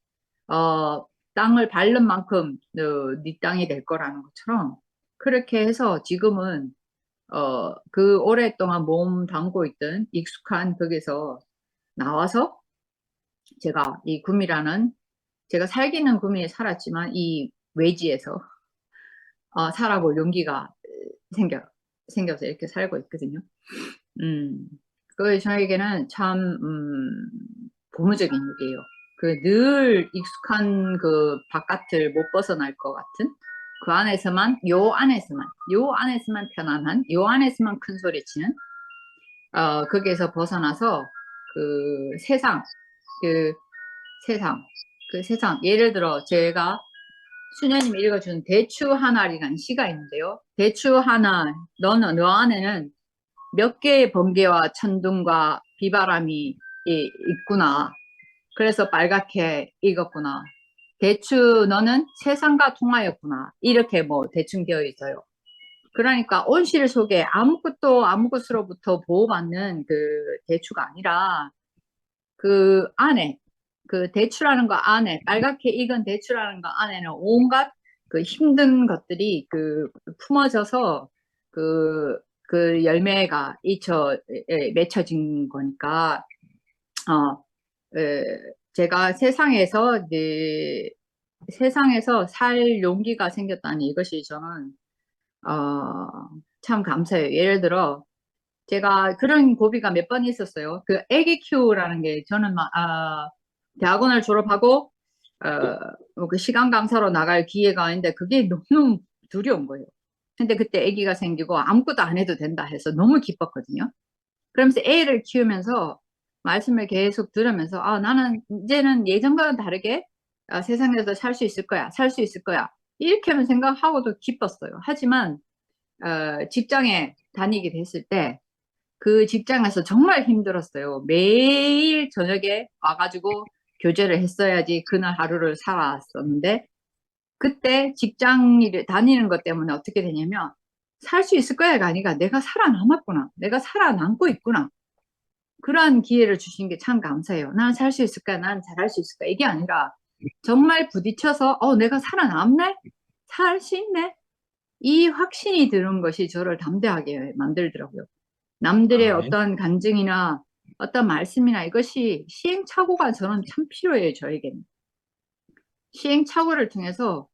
땅을 밟는 만큼 네 땅이 될 거라는 것처럼 그렇게 해서 지금은 그 오랫동안 몸 담고 있던 익숙한 거기서 나와서 제가 이 구미라는, 제가 살기는 구미에 살았지만 이 외지에서 살아볼 용기가 생겨서 이렇게 살고 있거든요. 그 저에게는 참 고무적인 일이에요. 그 늘 익숙한 그 바깥을 못 벗어날 것 같은 그 안에서만, 요 안에서만 편안한, 요 안에서만 큰 소리 치는 거기에서 벗어나서 그 세상, 예를 들어 제가 수녀님이 읽어준 대추 하나라는 시가 있는데요. 대추 하나, 너 안에는 몇 개의 번개와 천둥과 비바람이 있구나. 그래서 빨갛게 익었구나. 대추 너는 세상과 통하였구나. 이렇게 뭐 대충 되어 있어요. 그러니까 온실 속에 아무것으로부터 보호받는 그 대추가 아니라 그 안에, 그 대추라는 거 안에, 빨갛게 익은 대추라는 거 안에는 온갖 그 힘든 것들이 그 품어져서 그 열매가 맺혀진 거니까, 제가 세상에서 살 용기가 생겼다니 이것이 저는, 참 감사해요. 예를 들어, 제가 그런 고비가 몇 번 있었어요. 그 애기 키우라는 게 저는 대학원을 졸업하고 그 시간 강사로 나갈 기회가 있는데 그게 너무 두려운 거예요. 근데 그때 아기가 생기고 아무것도 안 해도 된다 해서 너무 기뻤거든요. 그러면서 애를 키우면서 말씀을 계속 들으면서 나는 이제는 예전과는 다르게 세상에서 살 수 있을 거야. 살 수 있을 거야. 이렇게만 생각하고도 기뻤어요. 하지만 직장에 다니게 됐을 때 그 직장에서 정말 힘들었어요. 매일 저녁에 와가지고 교제를 했어야지 그날 하루를 살았었는데 그때 직장 일을 다니는 것 때문에 어떻게 되냐면 살 수 있을 거야가 아니라 내가 살아남았구나. 내가 살아남고 있구나. 그러한 기회를 주신 게 참 감사해요. 난 살 수 있을 거야. 난 잘할 수 있을 거야. 이게 아니라 정말 부딪혀서 내가 살아남네? 살 수 있네? 이 확신이 드는 것이 저를 담대하게 만들더라고요. 남들의 어떤 간증이나 어떤 말씀이나 이것이 시행착오가 저는 참 필요해요, 저에게는. 시행착오를 통해서,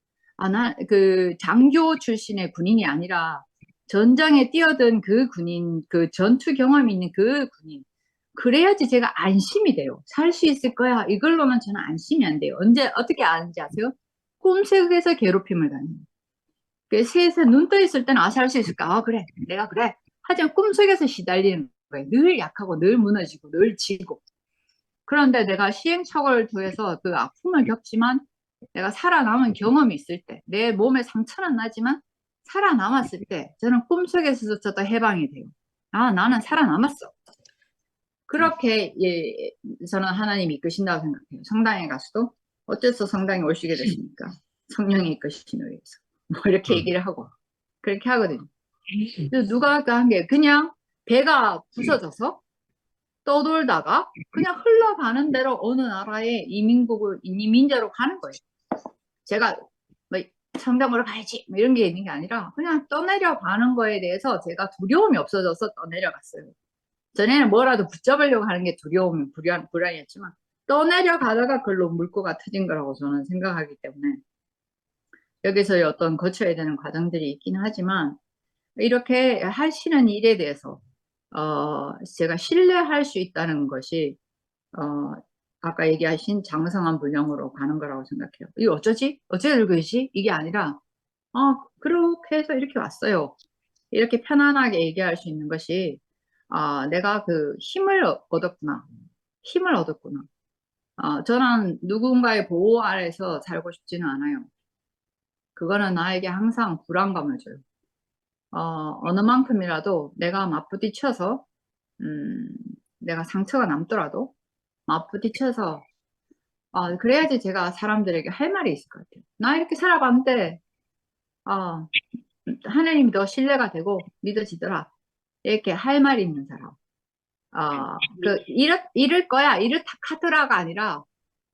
그 장교 출신의 군인이 아니라 전장에 뛰어든 그 군인, 그 전투 경험이 있는 그 군인. 그래야지 제가 안심이 돼요. 살 수 있을 거야. 이걸로만 저는 안심이 안 돼요. 어떻게 아는지 아세요? 꿈속에서 괴롭힘을 당해요. 새에서 눈 떠 있을 때는 살 수 있을까? 그래. 내가 그래. 하지만 꿈속에서 시달리는 거예요. 늘 약하고 늘 무너지고 늘 지고. 그런데 내가 시행착오를 통해서 그 아픔을 겪지만 내가 살아남은 경험이 있을 때, 내 몸에 상처는 나지만 살아남았을 때 저는 꿈속에서조차도 해방이 돼요. 나는 살아남았어. 그렇게 저는 하나님이 이끄신다고 생각해요. 성당에 가서도 어째서 성당에 오시게 되십니까? 성령이 이끄심에 의해서. 뭐 이렇게 얘기를 하고 그렇게 하거든요. 누가 한 게 그냥 배가 부서져서 떠돌다가 그냥 흘러가는 대로 어느 나라의 이민자로 가는 거예요. 제가 뭐 성당으로 가야지 뭐 이런 게 있는 게 아니라 그냥 떠내려가는 거에 대해서 제가 두려움이 없어져서 떠내려갔어요. 전에는 뭐라도 붙잡으려고 하는 게 두려움이 불안이었지만 떠내려가다가 그걸로 물꼬가 터진 거라고 저는 생각하기 때문에 여기서 어떤 거쳐야 되는 과정들이 있긴 하지만 이렇게 하시는 일에 대해서 제가 신뢰할 수 있다는 것이 아까 얘기하신 장성한 분량으로 가는 거라고 생각해요. 이거 어쩌지? 어째 그러지? 이게 아니라 그렇게 해서 이렇게 왔어요. 이렇게 편안하게 얘기할 수 있는 것이 내가 그 힘을 얻었구나. 힘을 얻었구나. 저는 누군가의 보호 아래서 살고 싶지는 않아요. 그거는 나에게 항상 불안감을 줘요. 어느 만큼이라도 내가 맞부딪혀서 내가 상처가 남더라도 맞부딪혀서 그래야지 제가 사람들에게 할 말이 있을 것 같아요. 나 이렇게 살아봤는데 하나님이 더 신뢰가 되고 믿어지더라. 이렇게 할 말이 있는 사람. 이럴 거야, 이렇다카더라가 아니라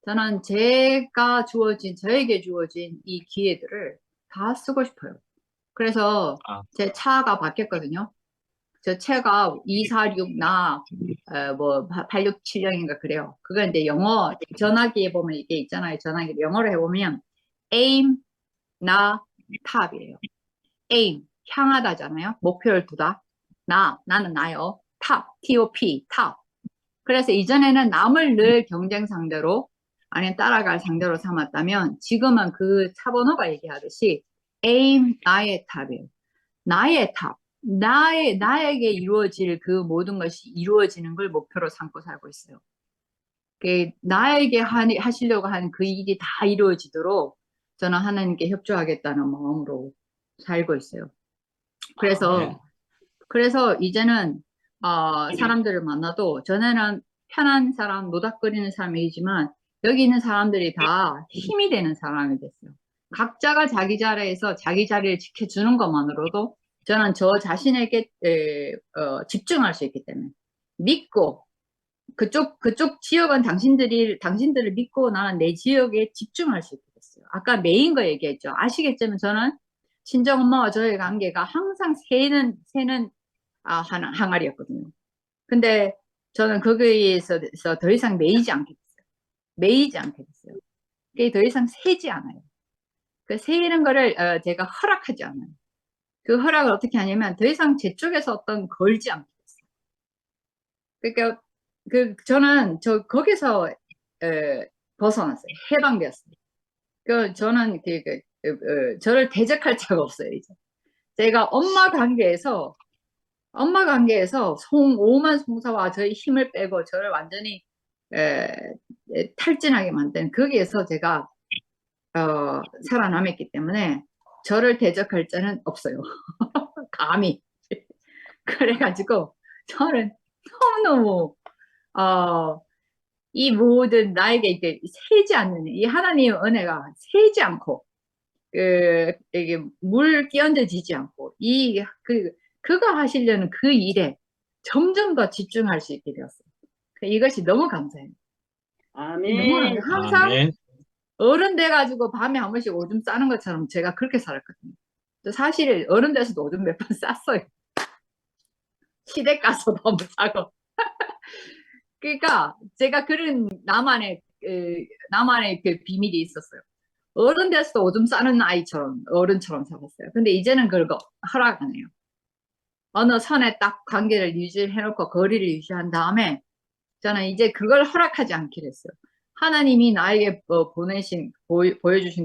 저는 저에게 주어진 이 기회들을 다 쓰고 싶어요. 그래서 제 차가 바뀌었거든요. 저 차가 246나 867형인가 그래요. 그건 이제 영어 전화기에 보면 이게 있잖아요. 전화기 영어로 해보면 aim, 나, 탑이에요. aim, 향하다잖아요. 목표를 두다. 나는 나요. 탑, top, 탑. 그래서 이전에는 남을 늘 경쟁 상대로 아니면 따라갈 상대로 삼았다면 지금은 그 차번호가 얘기하듯이 aim, 나의 탑이에요. 나의 탑. 나에게 이루어질 그 모든 것이 이루어지는 걸 목표로 삼고 살고 있어요. 나에게 하시려고 하는 그 일이 다 이루어지도록 저는 하나님께 협조하겠다는 마음으로 살고 있어요. 그래서 이제는 사람들을 만나도 전에는 편한 사람, 노닥거리는 사람이지만 여기 있는 사람들이 다 힘이 되는 사람이 됐어요. 각자가 자기 자리에서 자기 자리를 지켜주는 것만으로도 저는 저 자신에게 집중할 수 있기 때문에 믿고 그쪽 지역은 당신들을 믿고 나는 내 지역에 집중할 수 있게 됐어요. 아까 메인 거 얘기했죠. 아시겠지만 저는 친정 엄마와 저의 관계가 항상 새는 항아리였거든요. 근데 저는 거기에서 더 이상 매이지 않게 됐어요. 매이지 않게 됐어요. 그게 더 이상 새지 않아요. 그 새이는 거를 제가 허락하지 않아요. 그 허락을 어떻게 하냐면 더 이상 제 쪽에서 어떤 걸지 않게 됐어요. 그러니까 저는 거기서 벗어났어요. 해방되었어요. 저는 저를 대적할 자가 없어요. 이제 제가 엄마 관계에서 오만 송사와 저의 힘을 빼고 저를 완전히 탈진하게 만든 거기에서 제가 살아남았기 때문에 저를 대적할 자는 없어요. 감히. 그래가지고 저는 너무너무 이 모든 나에게 이게 새지 않는 이 하나님의 은혜가 새지 않고 이게 물 끼얹어지지 않고 그거 하시려는 그 일에 점점 더 집중할 수 있게 되었어요. 이것이 너무 감사해요. 아멘. 항상 아멘. 어른 돼가지고 밤에 한 번씩 오줌 싸는 것처럼 제가 그렇게 살았거든요. 사실 어른 돼서도 오줌 몇 번 쌌어요. 시댁 가서도 한번 싸고. 그러니까 제가 그런 나만의 그 비밀이 있었어요. 어른 돼서도 오줌 싸는 아이처럼 어른처럼 살았어요. 근데 이제는 그걸 허락 안 해요. 어느 선에 딱 관계를 유지해놓고 거리를 유지한 다음에 저는 이제 그걸 허락하지 않기로 했어요. 하나님이 나에게 보여주신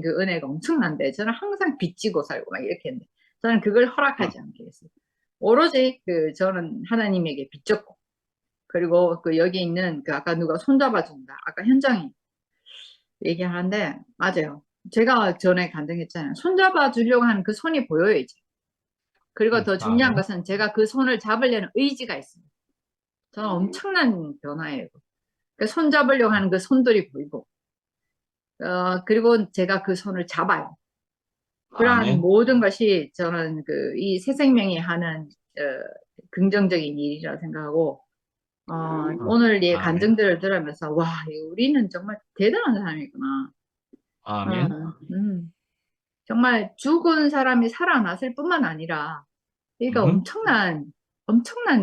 그 은혜가 엄청난데 저는 항상 빚지고 살고 막 이렇게 했는데 저는 그걸 허락하지 않기로 했어요. 오로지 저는 하나님에게 빚졌고 그리고 여기 있는 아까 누가 손잡아 준다. 아까 현장이 얘기하는데 맞아요. 제가 전에 간증했잖아요. 손잡아 주려고 하는 그 손이 보여요 이제. 그리고 더 중요한 것은 제가 그 손을 잡으려는 의지가 있습니다. 저는 엄청난 변화예요. 손 잡으려고 하는 그 손들이 보이고 그리고 제가 그 손을 잡아요. 그러한 아멘. 모든 것이 저는 이 새 생명이 하는 긍정적인 일이라 생각하고 오늘 이 아멘. 간증들을 들으면서 와 우리는 정말 대단한 사람이구나. 아멘. 정말 죽은 사람이 살아났을 뿐만 아니라 이거 엄청난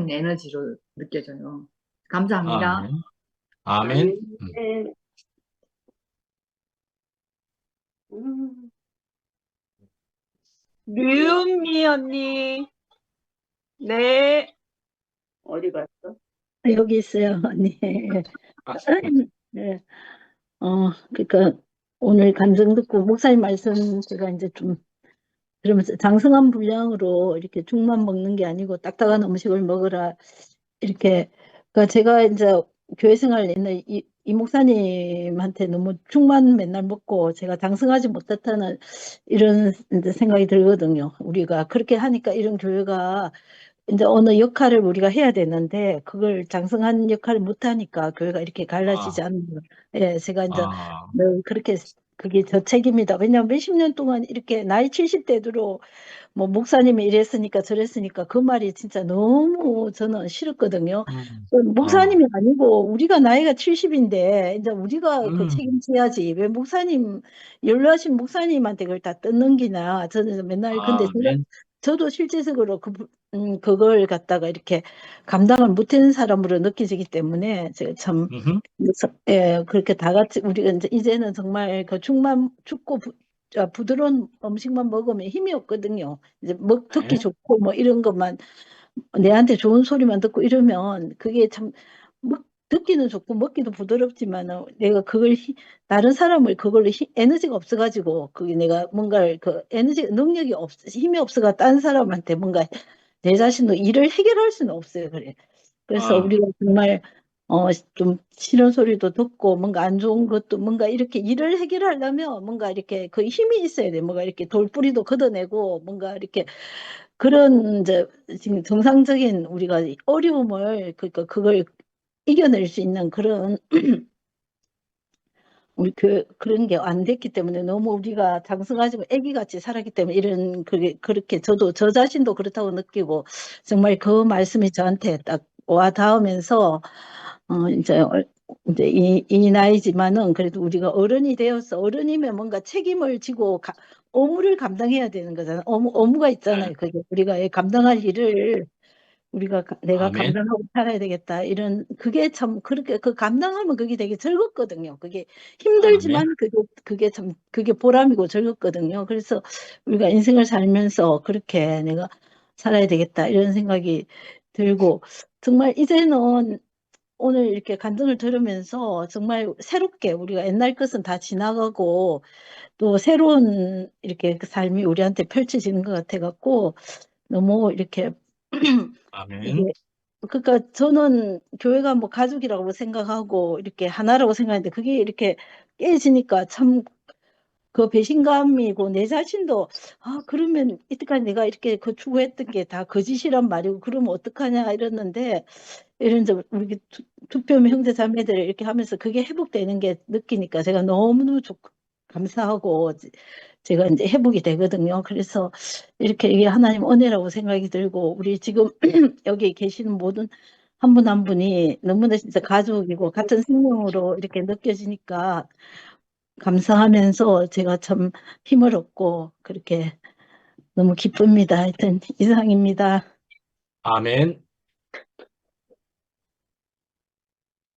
에너지로 느껴져요. 감사합니다. 아멘. 아멘. 류미 언니. 네. 어디 갔어? 여기 있어요, 언니. 네. 그러니까 오늘 감정 듣고 목사님 말씀 제가 이제 좀 그러면서 장성한 분량으로 이렇게 죽만 먹는 게 아니고 딱딱한 음식을 먹으라 이렇게 그러니까 제가 이제 교회 생활 옛날 이 목사님한테 너무 죽만 맨날 먹고 제가 장성하지 못했다는 이런 이제 생각이 들거든요. 우리가 그렇게 하니까 이런 교회가 이제 어느 역할을 우리가 해야 되는데 그걸 장성한 역할을 못 하니까 교회가 이렇게 갈라지지 않는 거. 예, 제가 이제 늘 그렇게 그게 저 책임이다. 왜냐하면 몇십 년 동안 이렇게 나이 70대도 뭐 목사님이 이랬으니까 저랬으니까 그 말이 진짜 너무 저는 싫었거든요. 목사님이 아니고 우리가 나이가 70인데 이제 우리가 그 책임져야지. 왜 목사님 연로하신 목사님한테 그걸 다 뜯는기나 저는 맨날 근데 저도 실제적으로 그걸 갖다가 이렇게 감당을 못하는 사람으로 느껴지기 때문에 제가 참 예, 그렇게 다 같이 우리가 이제는 정말 그 죽고 부드러운 음식만 먹으면 힘이 없거든요. 이제 듣기 좋고 뭐 이런 것만 내한테 좋은 소리만 듣고 이러면 그게 참 듣기는 좋고 먹기도 부드럽지만 내가 그걸 다른 사람을 그걸로 에너지가 없어가지고 그게 내가 뭔가를 에너지 능력이 힘이 없어가 다른 사람한테 뭔가 내 자신도 일을 해결할 수는 없어요. 그래서 우리가 정말 좀 싫은 소리도 듣고 뭔가 안 좋은 것도 뭔가 이렇게 일을 해결하려면 뭔가 이렇게 그 힘이 있어야 돼. 뭔가 이렇게 돌뿌리도 걷어내고 뭔가 이렇게 그런 이제 지금 정상적인 우리가 어려움을 그러니까 그걸 이겨낼 수 있는 그런 우리 그런 게 안 됐기 때문에 너무 우리가 장성하지고 애기같이 살았기 때문에 이런 그렇게 저 자신도 그렇다고 느끼고 정말 그 말씀이 저한테 딱 와 닿으면서 이제 이 나이지만은 그래도 우리가 어른이 되어서 어른이면 뭔가 책임을 지고 업무를 감당해야 되는 거잖아. 업무가 있잖아요. 그게 우리가 감당할 일을 내가 아멘. 감당하고 살아야 되겠다. 그게 참, 그렇게, 감당하면 그게 되게 즐겁거든요. 그게 아멘. 힘들지만 그게 보람이고 즐겁거든요. 그래서 우리가 인생을 살면서 그렇게 내가 살아야 되겠다. 이런 생각이 들고, 정말 이제는 오늘 이렇게 간증을 들으면서 정말 새롭게 우리가 옛날 것은 다 지나가고 또 새로운 이렇게 그 삶이 우리한테 펼쳐지는 것 같아갖고 너무 이렇게 아멘. 이게 그러니까 저는 교회가 뭐 가족이라고 생각하고 이렇게 하나라고 생각했는데 그게 이렇게 깨지니까 참 그 배신감이고 내 자신도 그러면 이때까지 내가 이렇게 그 추구했던 게 다 거짓이란 말이고 그러면 어떡하냐 이랬는데 이런 우리 투표면 형제 자매들 이렇게 하면서 그게 회복되는 게 느끼니까 제가 너무너무 좋고 감사하고 제가 이제 회복이 되거든요. 그래서 이렇게 이게 하나님 은혜라고 생각이 들고 우리 지금 여기 계시는 모든 한 분 한 분이 너무나 진짜 가족이고 같은 생명으로 이렇게 느껴지니까 감사하면서 제가 참 힘을 얻고 그렇게 너무 기쁩니다. 하여튼 이상입니다. 아멘.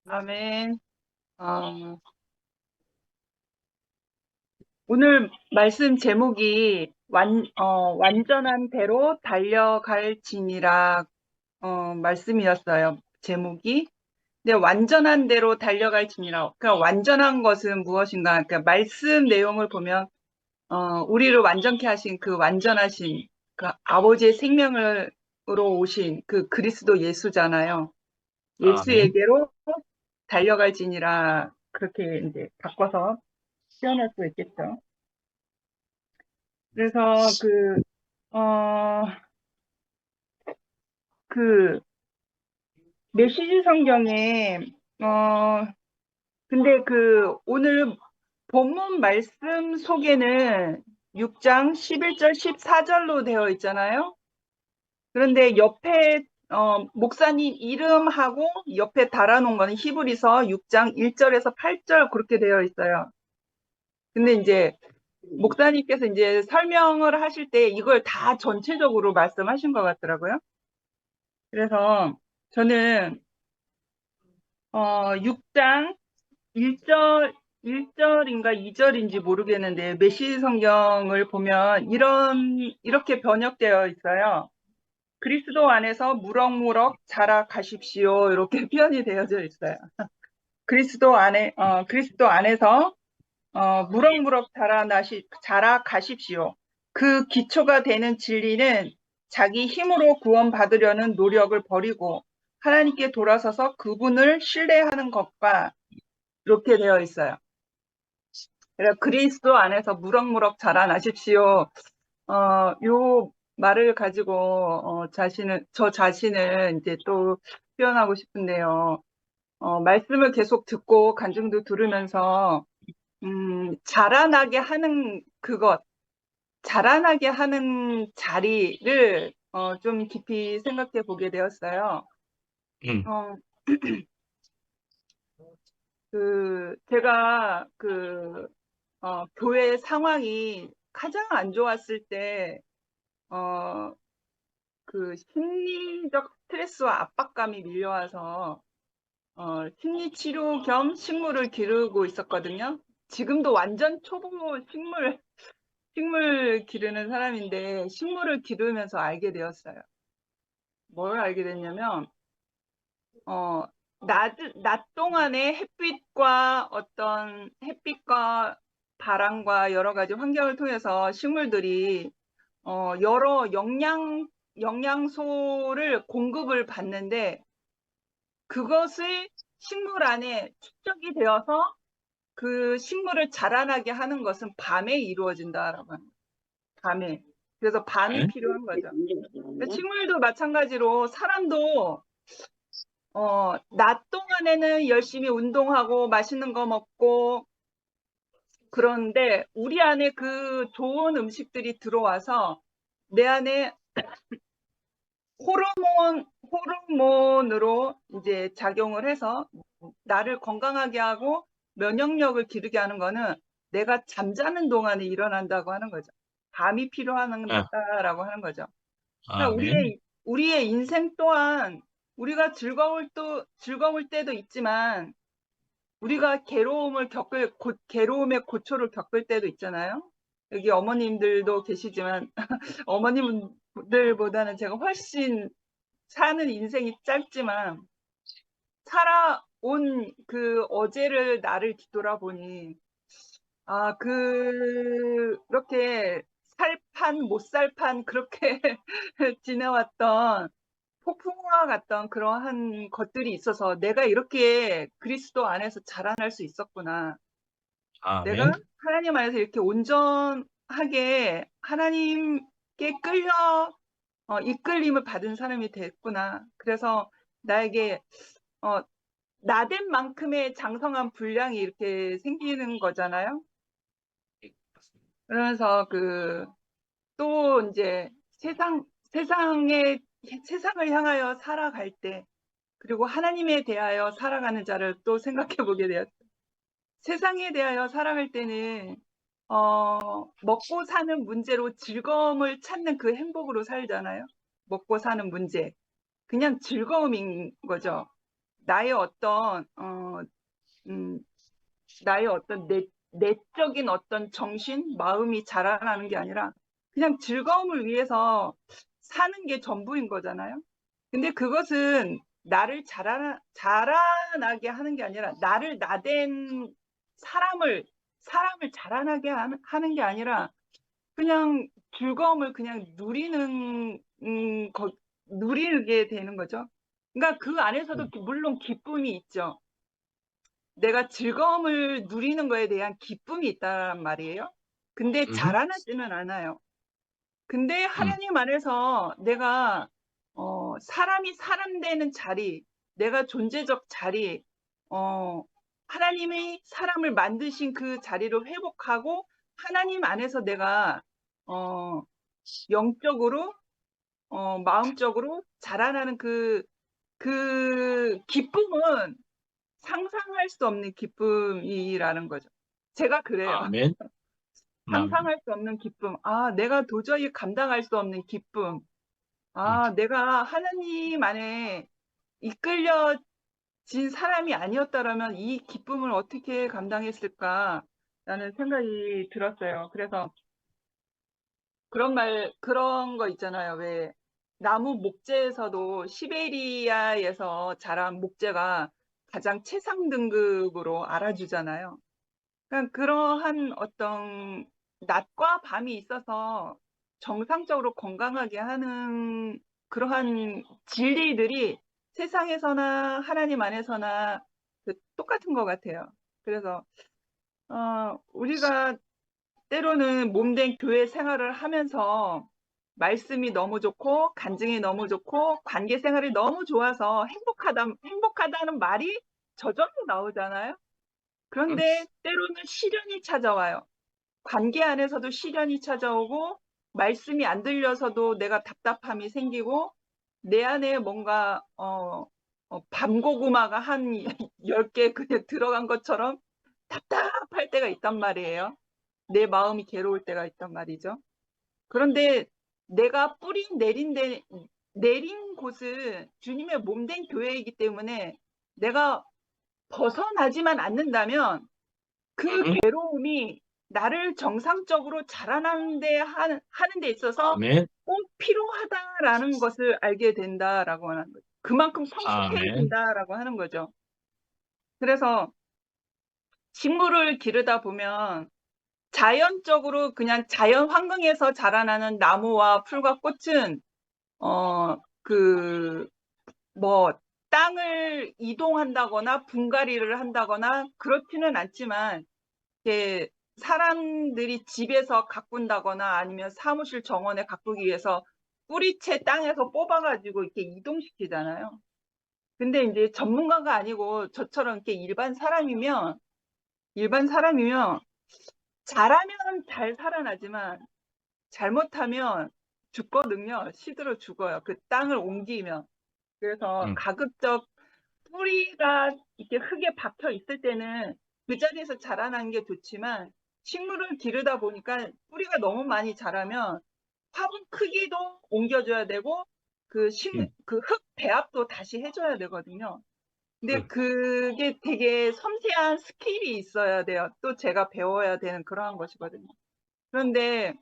아멘. 오늘 말씀 제목이 완전한 대로 달려갈 진이라 말씀이었어요. 제목이. 근데 완전한 대로 달려갈 진이라. 그러니까 완전한 것은 무엇인가? 그러니까 말씀 내용을 보면 우리를 완전케 하신 그 완전하신 그 아버지의 생명으로 오신 그 그리스도 예수잖아요. 아멘. 예수에게로 달려갈 진이라 그렇게 이제 바꿔서 표현할 수 있겠죠. 그래서 메시지 성경에 근데 오늘 본문 말씀 속에는 6장 11절 14절로 되어 있잖아요. 그런데 옆에 목사님 이름하고 옆에 달아놓은 거는 히브리서 6장 1절에서 8절 그렇게 되어 있어요. 근데 이제 목사님께서 이제 설명을 하실 때 이걸 다 전체적으로 말씀하신 것 같더라고요. 그래서 저는 6장 1절인가 2절인지 모르겠는데 메시지 성경을 보면 이렇게 번역되어 있어요. 그리스도 안에서 무럭무럭 자라가십시오. 이렇게 표현이 되어져 있어요. 그리스도 안에서 무럭무럭 자라가십시오. 그 기초가 되는 진리는 자기 힘으로 구원받으려는 노력을 버리고 하나님께 돌아서서 그분을 신뢰하는 것과 이렇게 되어 있어요. 그래서 그리스도 안에서 무럭무럭 자라나십시오. 요 말을 가지고 저 자신을 이제 또 표현하고 싶은데요. 말씀을 계속 듣고 간증도 들으면서 자라나게 하는 자라나게 하는 자리를 좀 깊이 생각해 보게 되었어요. 제가 교회 상황이 가장 안 좋았을 때, 심리적 스트레스와 압박감이 밀려와서, 심리치료 겸 식물을 기르고 있었거든요. 지금도 완전 초보 식물 기르는 사람인데, 식물을 기르면서 알게 되었어요. 뭘 알게 됐냐면, 낮 동안에 het빛과 바람과 여러 가지 환경을 통해서 식물들이 여러 영양소를 공급을 받는데 그것을 식물 안에 축적이 되어서 그 식물을 자라나게 하는 것은 밤에 이루어진다라고 합니다. 밤에. 그래서 밤이 필요한 거죠. 식물도 마찬가지로 사람도 낮 동안에는 열심히 운동하고 맛있는 거 먹고 그런데 우리 안에 그 좋은 음식들이 들어와서 내 안에 호르몬으로 이제 작용을 해서 나를 건강하게 하고 면역력을 기르게 하는 거는 내가 잠자는 동안에 일어난다고 하는 거죠. 밤이 필요하다라고 하는 거죠. 그러니까 아멘. 우리의 인생 또한 우리가 즐거울 때도 있지만 우리가 괴로움의 고초를 겪을 때도 있잖아요. 여기 어머님들도 계시지만 어머님들보다는 제가 훨씬 사는 인생이 짧지만 살아온 그 어제를 나를 뒤돌아보니 그렇게 살판 못 살판 그렇게 지내왔던 폭풍우와 같던 그러한 것들이 있어서 내가 이렇게 그리스도 안에서 자라날 수 있었구나. 내가 아멘. 하나님 안에서 이렇게 온전하게 하나님께 이끌림을 받은 사람이 됐구나. 그래서 나에게 나된 만큼의 장성한 분량이 이렇게 생기는 거잖아요. 그러면서 또 이제 세상을 향하여 살아갈 때, 그리고 하나님에 대하여 살아가는 자를 또 생각해 보게 되었어요. 세상에 대하여 살아갈 때는 먹고 사는 문제로 즐거움을 찾는 그 행복으로 살잖아요. 먹고 사는 문제. 그냥 즐거움인 거죠. 나의 어떤 내적인 어떤 정신, 마음이 자라나는 게 아니라 그냥 즐거움을 위해서 사는 게 전부인 거잖아요. 근데 그것은 나를 자라나게 하는 게 아니라 나를 나된 사람을 자라나게 하는 게 아니라 그냥 즐거움을 그냥 누리게 되는 거죠. 그러니까 그 안에서도 물론 기쁨이 있죠. 내가 즐거움을 누리는 거에 대한 기쁨이 있다란 말이에요. 근데 자라나지는 않아요. 근데 하나님 안에서 내가 사람이 사람 되는 자리, 내가 존재적 자리, 하나님이 사람을 만드신 그 자리를 회복하고 하나님 안에서 내가 영적으로 마음적으로 자라나는 그 기쁨은 상상할 수 없는 기쁨이라는 거죠. 제가 그래요. 아멘. 상상할 수 없는 기쁨. 내가 도저히 감당할 수 없는 기쁨. 내가 하나님 안에 이끌려진 사람이 아니었다라면 이 기쁨을 어떻게 감당했을까라는 생각이 들었어요. 그래서 그런 거 있잖아요. 왜 나무 목재에서도 시베리아에서 자란 목재가 가장 최상 등급으로 알아주잖아요. 그러니까 그러한 어떤 낮과 밤이 있어서 정상적으로 건강하게 하는 그러한 진리들이 세상에서나 하나님 안에서나 똑같은 것 같아요. 그래서 우리가 때로는 몸된 교회 생활을 하면서 말씀이 너무 좋고 간증이 너무 좋고 관계 생활이 너무 좋아서 행복하다는 말이 저절로 나오잖아요. 그런데 때로는 시련이 찾아와요. 관계 안에서도 시련이 찾아오고 말씀이 안 들려서도 내가 답답함이 생기고 내 안에 뭔가 밤고구마가 한 10개 그냥 들어간 것처럼 답답할 때가 있단 말이에요. 내 마음이 괴로울 때가 있단 말이죠. 그런데 내가 뿌리 내린 곳은 주님의 몸된 교회이기 때문에 내가 벗어나지만 않는다면 그 괴로움이 나를 정상적으로 자라나는데 하는 데 있어서 아멘. 꼭 필요하다라는 것을 알게 된다라고 하는 거죠. 그만큼 성숙해진다라고 하는 거죠. 그래서 식물을 기르다 보면 자연적으로 그냥 자연 환경에서 자라나는 나무와 풀과 꽃은 땅을 이동한다거나 분갈이를 한다거나 그렇지는 않지만 이렇게 사람들이 집에서 가꾼다거나 아니면 사무실 정원에 가꾸기 위해서 뿌리채 땅에서 뽑아가지고 이렇게 이동시키잖아요. 근데 이제 전문가가 아니고 저처럼 이렇게 일반 사람이면 잘하면 잘 살아나지만 잘못하면 죽거든요. 시들어 죽어요. 그 땅을 옮기면. 그래서 가급적 뿌리가 이렇게 흙에 박혀 있을 때는 그 자리에서 자라나는 게 좋지만 식물을 기르다 보니까 뿌리가 너무 많이 자라면 화분 크기도 옮겨줘야 되고 그 흙 배합도 다시 해줘야 되거든요. 근데 그게 되게 섬세한 스킬이 있어야 돼요. 또 제가 배워야 되는 그러한 것이거든요. 그런데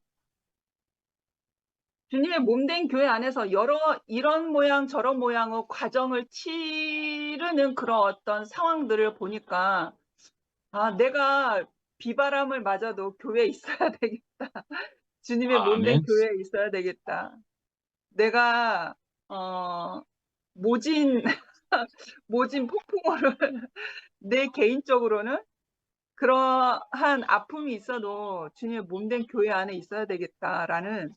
주님의 몸된 교회 안에서 여러 이런 모양 저런 모양의 과정을 치르는 그런 어떤 상황들을 보니까 아, 내가 비바람을 맞아도 교회에 있어야 되겠다. 주님의 몸된 아멘. 교회에 있어야 되겠다. 내가 모진 모진 폭풍우를 내 개인적으로는 그러한 아픔이 있어도 주님의 몸된 교회 안에 있어야 되겠다라는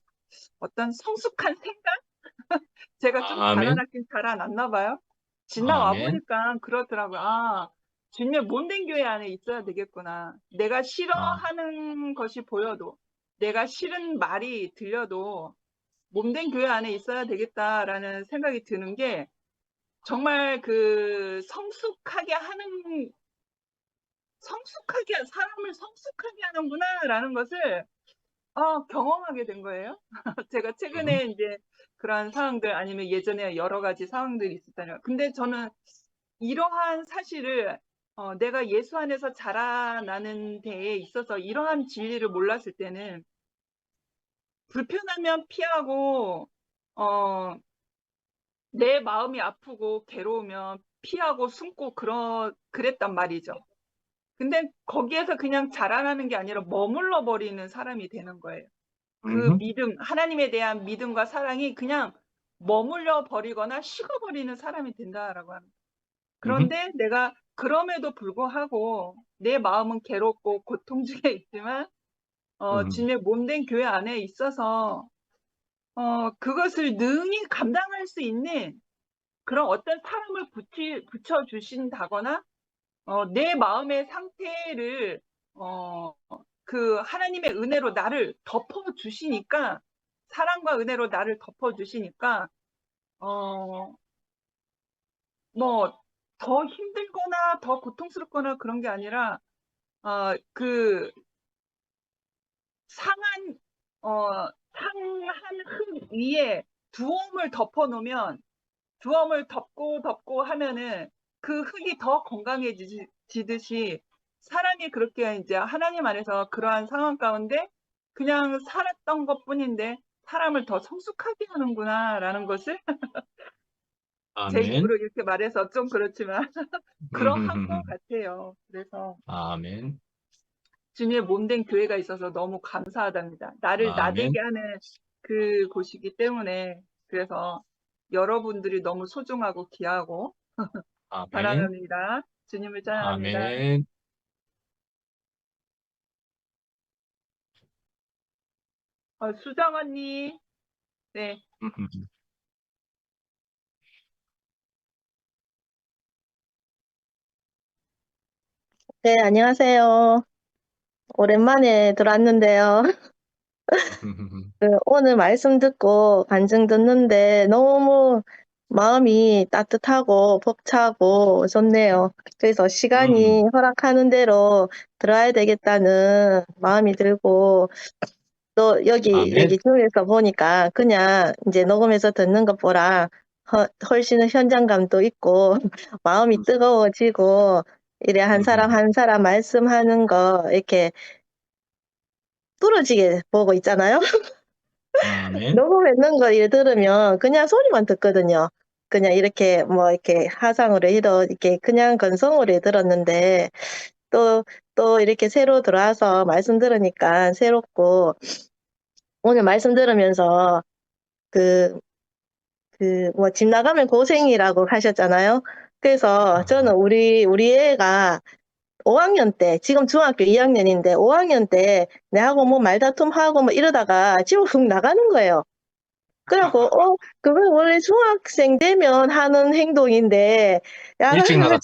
어떤 성숙한 생각? 제가 좀 아멘. 자라났긴 자라났나 봐요. 지나와 아멘. 보니까 그렇더라고요. 아, 주님의 몸된 교회 안에 있어야 되겠구나. 내가 싫어하는 것이 보여도, 내가 싫은 말이 들려도 몸된 교회 안에 있어야 되겠다라는 생각이 드는 게 정말 그 사람을 성숙하게 하는구나라는 것을 경험하게 된 거예요. 제가 최근에 이제 그러한 상황들 아니면 예전에 여러 가지 상황들이 있었다면 근데 저는 이러한 사실을 내가 예수 안에서 자라나는 데에 있어서 이러한 진리를 몰랐을 때는 불편하면 피하고 내 마음이 아프고 괴로우면 피하고 숨고 그랬단 말이죠. 근데 거기에서 그냥 자라나는 게 아니라 머물러 버리는 사람이 되는 거예요. 그 믿음, 하나님에 대한 믿음과 사랑이 그냥 머물러 버리거나 식어버리는 사람이 된다라고 합니다. 그런데 내가 그럼에도 불구하고 내 마음은 괴롭고 고통 중에 있지만 주님의 몸된 교회 안에 있어서 그것을 능히 감당할 수 있는 그런 어떤 사람을 붙여주신다거나 내 마음의 상태를 그 하나님의 은혜로 나를 덮어주시니까 사랑과 은혜로 나를 덮어주시니까 뭐 더 힘들거나 더 고통스럽거나 그런 게 아니라 그 상한 흙 위에 두엄을 덮어놓으면 두엄을 덮고 하면은 그 흙이 더 건강해지듯이 사람이 그렇게 이제 하나님 안에서 그러한 상황 가운데 그냥 살았던 것뿐인데 사람을 더 성숙하게 하는구나라는 것을 제 아멘. 입으로 이렇게 말해서 좀 그렇지만 그러한 것 같아요. 그래서 아멘. 주님의 몸된 교회가 있어서 너무 감사하답니다. 나를 아멘. 나되게 하는 그 곳이기 때문에 그래서 여러분들이 너무 소중하고 귀하고 아멘. 사랑합니다. 주님을 찬양합니다. 아멘. 수정 언니, 네, 네, 안녕하세요. 오랜만에 들어왔는데요. 오늘 말씀 듣고 간증 듣는데 너무 마음이 따뜻하고 벅차고 좋네요. 그래서 시간이 허락하는 대로 들어야 되겠다는 마음이 들고 또 여기 아멘. 얘기 중에서 보니까 그냥 이제 녹음해서 듣는 것보다 훨씬 현장감도 있고 마음이 뜨거워지고 이래 한 사람 한 사람 말씀하는 거 이렇게 뚫어지게 보고 있잖아요. 아멘. 녹음했는 거 이렇게 들으면 그냥 소리만 듣거든요. 그냥 이렇게 뭐 이렇게 화상으로 이렇게 그냥 건성으로 들었는데 또 이렇게 새로 들어와서 말씀 들으니까 새롭고 오늘 말씀 들으면서 뭐 집 나가면 고생이라고 하셨잖아요. 그래서 저는 우리 애가 5학년 때, 지금 중학교 2학년인데 5학년 때 내하고 뭐 말다툼하고 뭐 이러다가 집을 훅 나가는 거예요. 그래갖고 그거 원래 중학생 되면 하는 행동인데 야 일찍 나갔다.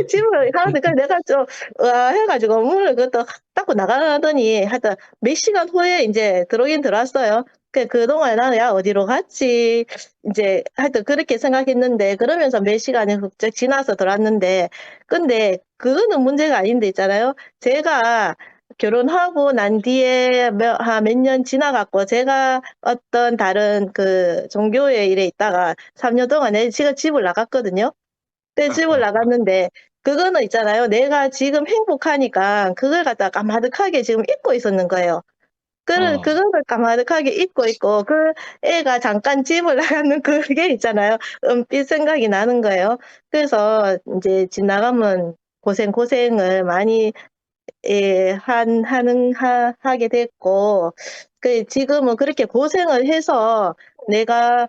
집을 하는데 그래서 내가 좀 해가지고 문을 그것도 닫고 나가더니 하여튼 몇 시간 후에 이제 들어오긴 들어왔어요. 그동안 나는 야 어디로 갔지 이제 하여튼 그렇게 생각했는데 그러면서 몇 시간이 훌쩍 지나서 들어왔는데 근데 그거는 문제가 아닌데 있잖아요. 제가 결혼하고 난 뒤에 몇 년 지나갔고 제가 어떤 다른 그 종교의 일에 있다가 3년 동안에 제가 집을 나갔거든요. 집을 나갔는데 그거는 있잖아요. 내가 지금 행복하니까 그걸 갖다가 까마득하게 지금 잊고 있었는 거예요. 그거를 까마득하게 잊고 있고 그 애가 잠깐 집을 나가는 그게 있잖아요. 은빛 생각이 나는 거예요. 그래서 이제 집 나가면 고생을 많이 하게 됐고, 지금은 그렇게 고생을 해서 내가,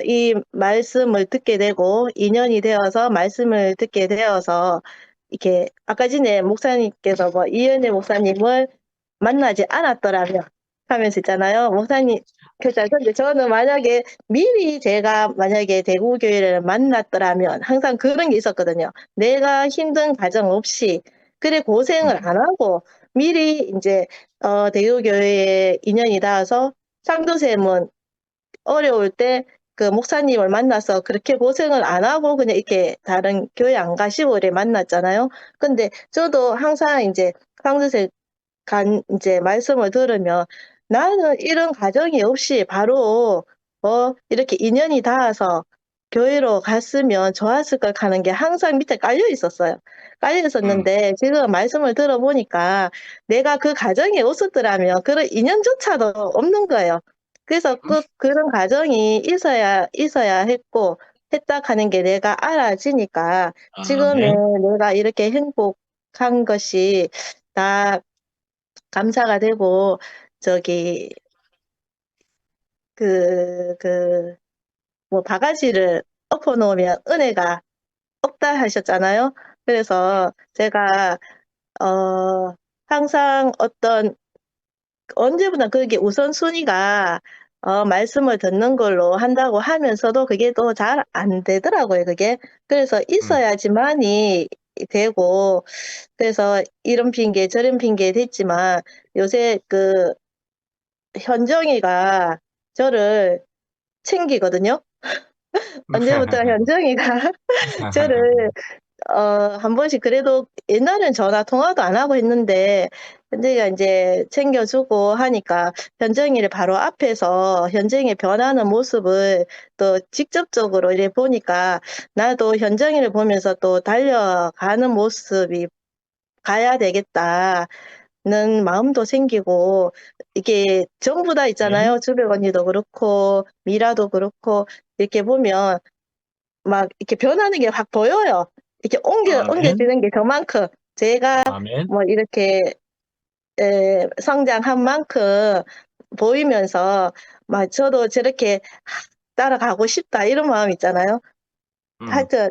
이 말씀을 듣게 되고, 인연이 되어서 말씀을 듣게 되어서, 이렇게, 아까 전에 목사님께서 이은혜 목사님을 만나지 않았더라면 하면서 있잖아요. 목사님, 근데 저는 만약에 미리 제가 만약에 대구교회를 만났더라면 항상 그런 게 있었거든요. 내가 힘든 가정 없이 그래 고생을 안 하고 미리 이제 대구교회에 인연이 닿아서 상도쌤은 어려울 때 그 목사님을 만나서 그렇게 고생을 안 하고 그냥 이렇게 다른 교회 안 가시고 이래 만났잖아요. 근데 저도 항상 이제 상도쌤 이제 말씀을 들으면 나는 이런 가정이 없이 바로 이렇게 인연이 닿아서 교회로 갔으면 좋았을 걸 하는 게 항상 밑에 깔려 있었어요. 깔려 있었는데 지금 말씀을 들어보니까 내가 그 가정에 없었더라면 그런 인연조차도 없는 거예요. 그래서 그런 가정이 있어야 했고 했다 하는 게 내가 알아지니까 지금의 내가 이렇게 행복한 것이 다 감사가 되고 저기 뭐 바가지를 엎어 놓으면 은혜가 없다 하셨잖아요. 그래서 제가 항상 언제보다 그게 우선순위가 말씀을 듣는 걸로 한다고 하면서도 그게 또 잘 안 되더라고요, 그게. 그래서 있어야지만이 되고, 그래서 이런 핑계, 저런 핑계 됐지만, 요새 현정이가 저를 챙기거든요. 언제부터 현정이가 저를 한 번씩 그래도 옛날엔 전화 통화도 안 하고 했는데 현정이가 이제 챙겨주고 하니까 현정이를 바로 앞에서 현정이 변하는 모습을 또 직접적으로 이래 보니까 나도 현정이를 보면서 또 달려가는 모습이 가야 되겠다는 마음도 생기고 이게 전부 다 있잖아요. 주백 언니도 그렇고 미라도 그렇고 이렇게 보면 막 이렇게 변하는 게 확 보여요. 이렇게 옮겨지는 게 저만큼 제가 뭐 이렇게 성장한 만큼 보이면서 막 저도 저렇게 따라가고 싶다 이런 마음 있잖아요. 하여튼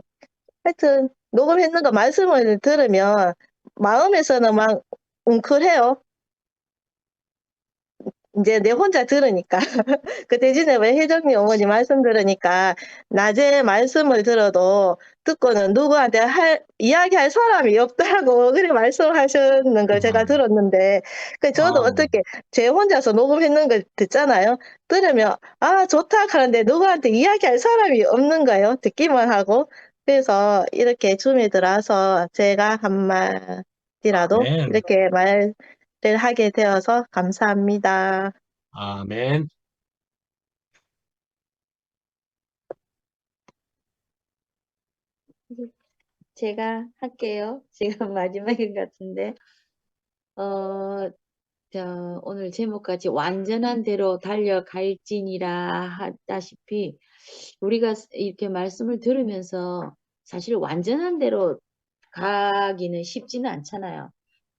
녹음했는 거 말씀을 들으면 마음에서는 막 웅크해요. 이제 내 혼자 들으니까 그 대신에 왜 혜정이 어머니 말씀 들으니까 낮에 말씀을 들어도 듣고는 누구한테 이야기할 사람이 없다고 그렇게 말씀하시는 걸 제가 들었는데 저도 어떻게 제 혼자서 녹음했는 걸 듣잖아요. 들으면 아 좋다 하는데 누구한테 이야기할 사람이 없는 거예요. 듣기만 하고. 그래서 이렇게 줌에 들어와서 제가 한마디라도 이렇게 말을 하게 되어서 감사합니다. 아멘. 제가 할게요. 지금 마지막인 것 같은데, 오늘 제목까지 완전한 대로 달려갈지니라 하다시피, 우리가 이렇게 말씀을 들으면서 사실 완전한 대로 가기는 쉽지는 않잖아요.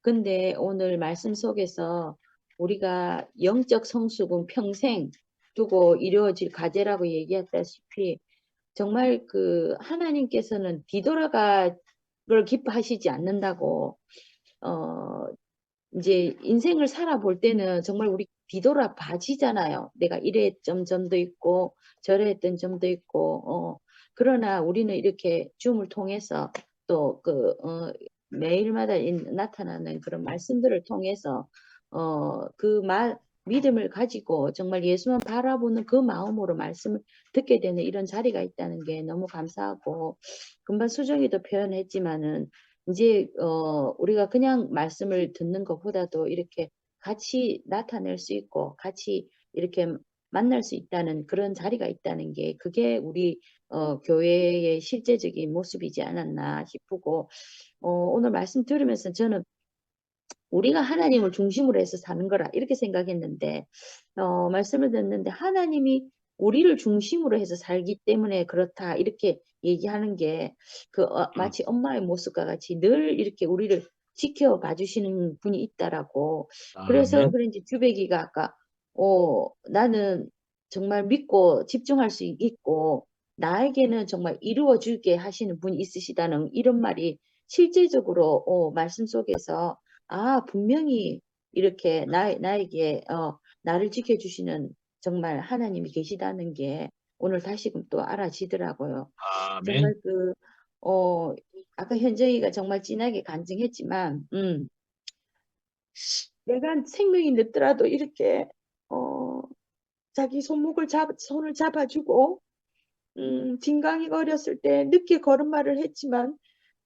근데 오늘 말씀 속에서 우리가 영적 성숙은 평생 두고 이루어질 과제라고 얘기했다시피, 정말 하나님께서는 뒤돌아가를 기뻐하시지 않는다고, 이제 인생을 살아볼 때는 정말 우리 뒤돌아 봐지잖아요. 내가 이랬던 점도 있고 저랬던 점도 있고 그러나 우리는 이렇게 줌을 통해서 또 매일마다 나타나는 그런 말씀들을 통해서 믿음을 가지고 정말 예수만 바라보는 그 마음으로 말씀을 듣게 되는 이런 자리가 있다는 게 너무 감사하고, 금방 수정이도 표현했지만은 이제 우리가 그냥 말씀을 듣는 것보다도 이렇게 같이 나타낼 수 있고 같이 이렇게 만날 수 있다는 그런 자리가 있다는 게, 그게 우리 교회의 실제적인 모습이지 않았나 싶고, 오늘 말씀 들으면서 저는 우리가 하나님을 중심으로 해서 사는 거라 이렇게 생각했는데, 말씀을 듣는데 하나님이 우리를 중심으로 해서 살기 때문에 그렇다 이렇게 얘기하는 게 마치 엄마의 모습과 같이 늘 이렇게 우리를 지켜봐 주시는 분이 있다라고. 그래서 아멘. 그런지 주백이가 아까 나는 정말 믿고 집중할 수 있고 나에게는 정말 이루어주게 하시는 분이 있으시다는 이런 말이 실제적으로 말씀 속에서 분명히 이렇게 나에게 나를 지켜주시는 정말 하나님이 계시다는 게 오늘 다시금 또 알아지더라고요. 아멘. 정말 아까 현정이가 정말 진하게 간증했지만, 내가 생명이 늦더라도 이렇게 자기 손을 잡아주고, 진강이가 어렸을 때 늦게 걸음마를 했지만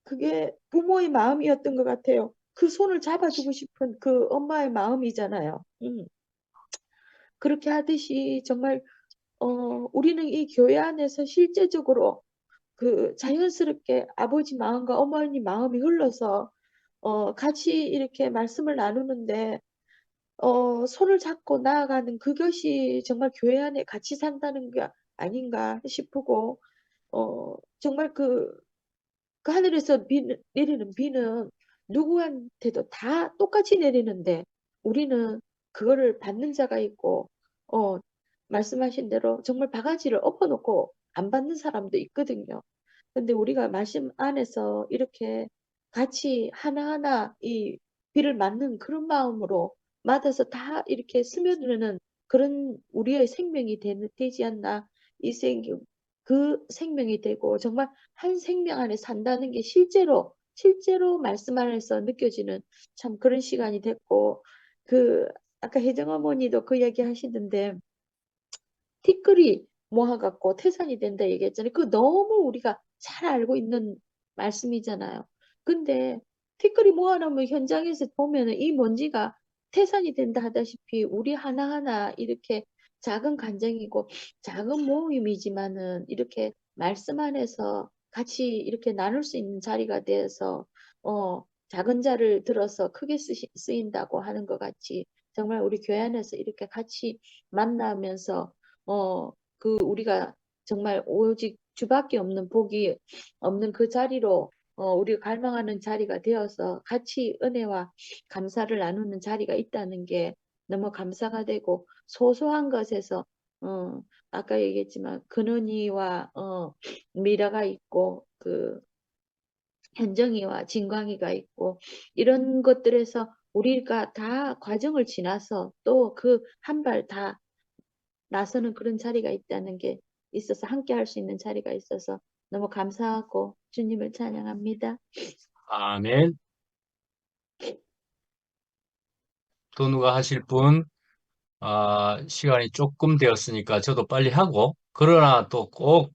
그게 부모의 마음이었던 것 같아요. 그 손을 잡아주고 싶은 그 엄마의 마음이잖아요. 그렇게 하듯이 정말 우리는 이 교회 안에서 실제적으로 자연스럽게 아버지 마음과 어머니 마음이 흘러서 같이 이렇게 말씀을 나누는데 손을 잡고 나아가는 그것이 정말 교회 안에 같이 산다는 게 아닌가 싶고, 정말 그 하늘에서 내리는 비는 누구한테도 다 똑같이 내리는데 우리는 그거를 받는 자가 있고, 말씀하신 대로 정말 바가지를 엎어놓고 안 받는 사람도 있거든요. 근데 우리가 말씀 안에서 이렇게 같이 하나하나 이 비를 맞는 그런 마음으로 맞아서 다 이렇게 스며드는 그런 우리의 생명이 되지 않나. 그 생명이 되고 정말 한 생명 안에 산다는 게 실제로 말씀 안에서 느껴지는 참 그런 시간이 됐고, 아까 혜정 어머니도 그 얘기 하시던데 티끌이 모아갖고 태산이 된다 얘기했잖아요. 그거 너무 우리가 잘 알고 있는 말씀이잖아요. 근데 티끌이 모아놓으면 현장에서 보면은 이 먼지가 태산이 된다 하다시피 우리 하나하나 이렇게 작은 간증이고 작은 모임이지만은 이렇게 말씀 안에서 같이 이렇게 나눌 수 있는 자리가 돼서 작은 자를 들어서 크게 쓰인다고 하는 것 같이 정말 우리 교회 안에서 이렇게 같이 만나면서 우리가 정말 오직 주밖에 없는 복이 없는 그 자리로 우리가 갈망하는 자리가 되어서 같이 은혜와 감사를 나누는 자리가 있다는 게 너무 감사가 되고, 소소한 것에서 아까 얘기했지만 근원이와 미라가 있고 현정이와 진광이가 있고 이런 것들에서 우리가 다 과정을 지나서 또 한 발 다 나서는 그런 자리가 있다는 게 있어서 함께 할 수 있는 자리가 있어서 너무 감사하고 주님을 찬양합니다. 아멘. 또 누가 하실 분? 시간이 조금 되었으니까 저도 빨리 하고, 그러나 또 꼭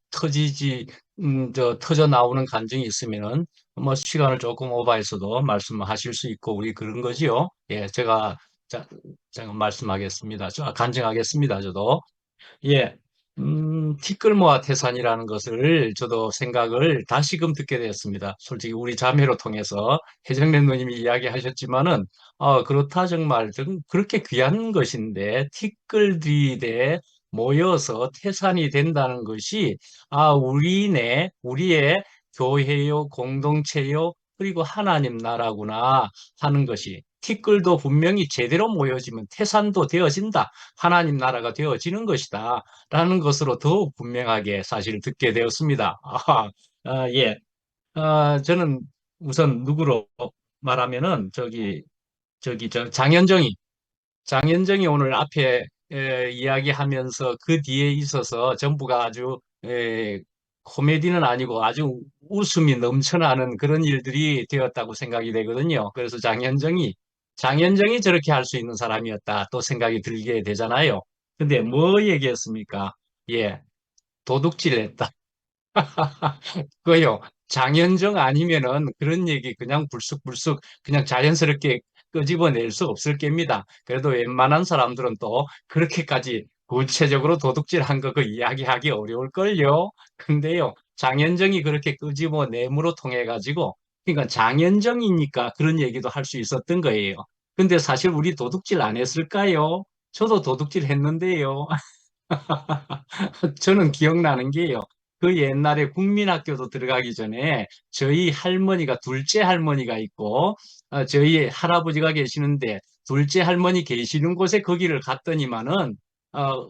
터져 나오는 간증이 있으면은, 뭐, 시간을 조금 오버해서도 말씀하실 수 있고, 우리 그런 거지요. 예, 제가 말씀하겠습니다. 간증하겠습니다, 저도. 예, 티끌모아 태산이라는 것을 저도 생각을 다시금 듣게 되었습니다. 솔직히 우리 자매로 통해서 혜정래 누님이 이야기하셨지만은, 그렇다 정말 그렇게 귀한 것인데 티끌들이 모여서 태산이 된다는 것이 우리의 교회요, 공동체요, 그리고 하나님 나라구나 하는 것이, 티끌도 분명히 제대로 모여지면 태산도 되어진다. 하나님 나라가 되어지는 것이다. 라는 것으로 더욱 분명하게 사실 듣게 되었습니다. 예. 저는 우선 누구로 말하면은, 장현정이 장현정이 오늘 앞에 이야기하면서 그 뒤에 있어서 전부가 아주 코미디는 아니고 아주 웃음이 넘쳐나는 그런 일들이 되었다고 생각이 되거든요. 그래서 장현정이 저렇게 할 수 있는 사람이었다 또 생각이 들게 되잖아요. 근데 뭐 얘기했습니까? 예, 도둑질했다. 그요. 장현정 아니면은 그런 얘기 그냥 불쑥불쑥 그냥 자연스럽게 끄집어낼 수 없을 겁니다. 그래도 웬만한 사람들은 또 그렇게까지 구체적으로 도둑질한 거 그 이야기하기 어려울걸요. 근데요, 장현정이 그렇게 끄집어냄으로 통해 가지고 그러니까 장현정이니까 그런 얘기도 할 수 있었던 거예요. 근데 사실 우리 도둑질 안 했을까요? 저도 도둑질 했는데요. 저는 기억나는 게요. 그 옛날에 국민학교도 들어가기 전에 저희 할머니가 둘째 할머니가 있고 저희 할아버지가 계시는데 둘째 할머니 계시는 곳에 거기를 갔더니만은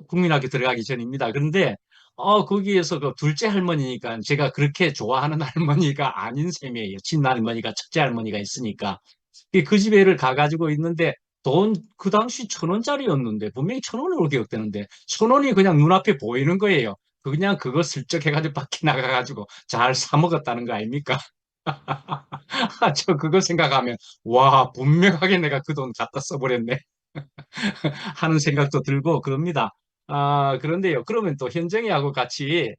국민학교 들어가기 전입니다. 그런데 거기에서 그 둘째 할머니니까 제가 그렇게 좋아하는 할머니가 아닌 셈이에요. 친할머니가 첫째 할머니가 있으니까. 그 집에를 가가지고 있는데 돈 그 당시 1,000원짜리였는데 분명히 1,000원으로 기억되는데 1,000원이 그냥 눈앞에 보이는 거예요. 그냥 그거 슬쩍 해가지고 밖에 나가가지고 잘 사 먹었다는 거 아닙니까? 저 그거 생각하면 와 분명하게 내가 그 돈 갖다 써버렸네 하는 생각도 들고 그럽니다. 그런데요. 그러면 또 현정이하고 같이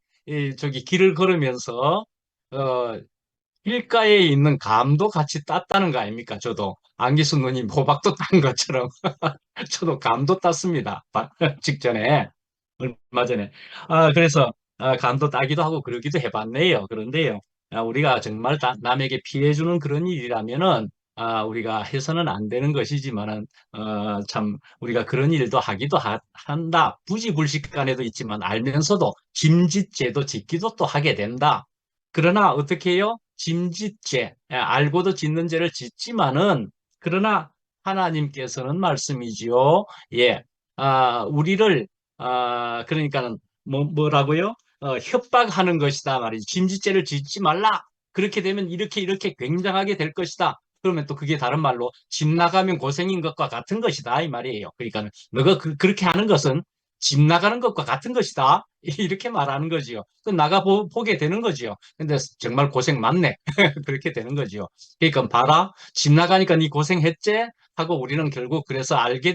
저기 길을 걸으면서 어, 길가에 있는 감도 같이 땄다는 거 아닙니까? 저도 안기수 누님 호박도 딴 것처럼 저도 감도 땄습니다. 직전에 얼마 전에 그래서 감도 따기도 하고 그러기도 해봤네요. 그런데요, 우리가 정말 남에게 피해주는 그런 일이라면은 우리가 해서는 안 되는 것이지만은 참 우리가 그런 일도 하기도 한다. 부지불식간에도 있지만 알면서도 짐짓죄도 짓기도 또 하게 된다. 그러나 어떻게 해요? 짐짓죄, 알고도 짓는 죄를 짓지만은 그러나 하나님께서는 말씀이지요. 예, 우리를 그러니까는 뭐라고요? 협박하는 것이다 말이지. 짐짓죄를 짓지 말라. 그렇게 되면 이렇게 굉장하게 될 것이다. 그러면 또 그게 다른 말로 집 나가면 고생인 것과 같은 것이다 이 말이에요. 그러니까 너가 그렇게 하는 것은 집 나가는 것과 같은 것이다. 이렇게 말하는 거지요. 그 보게 되는 거지요. 근데 정말 고생 많네. 그렇게 되는 거지요. 그러니까 봐라. 집 나가니까 네 고생했지? 하고 우리는 결국 그래서 알게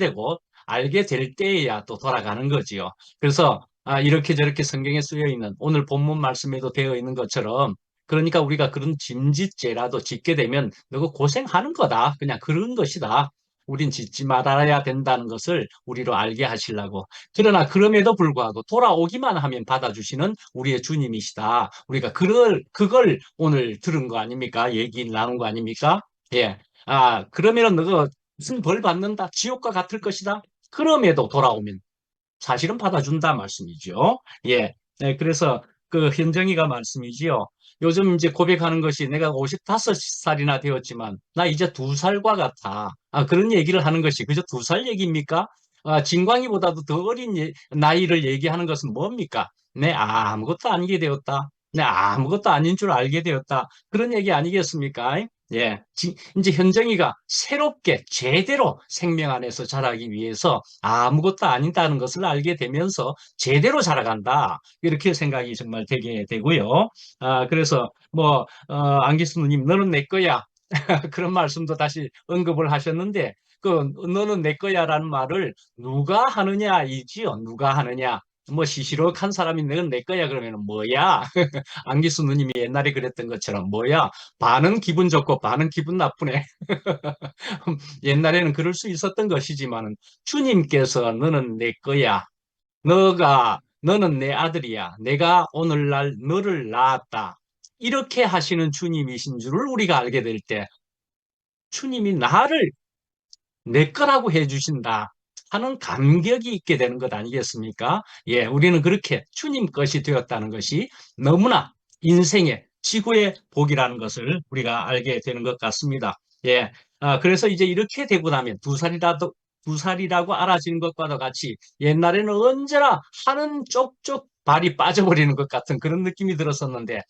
될 때에야 또 돌아가는 거지요. 그래서 이렇게 저렇게 성경에 쓰여 있는 오늘 본문 말씀에도 되어 있는 것처럼 그러니까 우리가 그런 짐짓죄라도 짓게 되면 너가 고생하는 거다. 그냥 그런 것이다. 우린 짓지 말아야 된다는 것을 우리로 알게 하시려고. 그러나 그럼에도 불구하고 돌아오기만 하면 받아주시는 우리의 주님이시다. 우리가 그걸 오늘 들은 거 아닙니까? 얘기 나눈 거 아닙니까? 예. 그러면은 너가 무슨 벌 받는다. 지옥과 같을 것이다. 그럼에도 돌아오면 사실은 받아준다 말씀이죠. 예. 네, 그래서 그 현정이가 말씀이지요. 요즘 이제 고백하는 것이 내가 55살이나 되었지만 나 이제 2살과 같아. 그런 얘기를 하는 것이 그저 2살 얘기입니까? 진광이보다도 더 어린 나이를 얘기하는 것은 뭡니까? 내 아무것도 아니게 되었다. 내 아무것도 아닌 줄 알게 되었다. 그런 얘기 아니겠습니까? 예, 이제 현정이가 새롭게 제대로 생명 안에서 자라기 위해서 아무것도 아니다는 것을 알게 되면서 제대로 자라간다. 이렇게 생각이 정말 되게 되고요. 그래서 안기수 누님, 너는 내 거야. 그런 말씀도 다시 언급을 하셨는데, 그, 너는 내 거야라는 말을 누가 하느냐이지요. 누가 하느냐. 뭐 시시룩한 사람이 너는 내 거야 그러면 뭐야? 안기수 누님이 옛날에 그랬던 것처럼 뭐야? 반은 기분 좋고 반은 기분 나쁘네. 옛날에는 그럴 수 있었던 것이지만은 주님께서 너는 내 거야. 너는 내 아들이야. 내가 오늘날 너를 낳았다. 이렇게 하시는 주님이신 줄을 우리가 알게 될 때 주님이 나를 내 거라고 해주신다 하는 감격이 있게 되는 것 아니겠습니까? 예, 우리는 그렇게 주님 것이 되었다는 것이 너무나 인생의 지구의 복이라는 것을 우리가 알게 되는 것 같습니다. 예, 그래서 이제 이렇게 되고 나면 2살이라고 알아지는 것과도 같이 옛날에는 언제나 하는 쪽쪽 발이 빠져버리는 것 같은 그런 느낌이 들었었는데,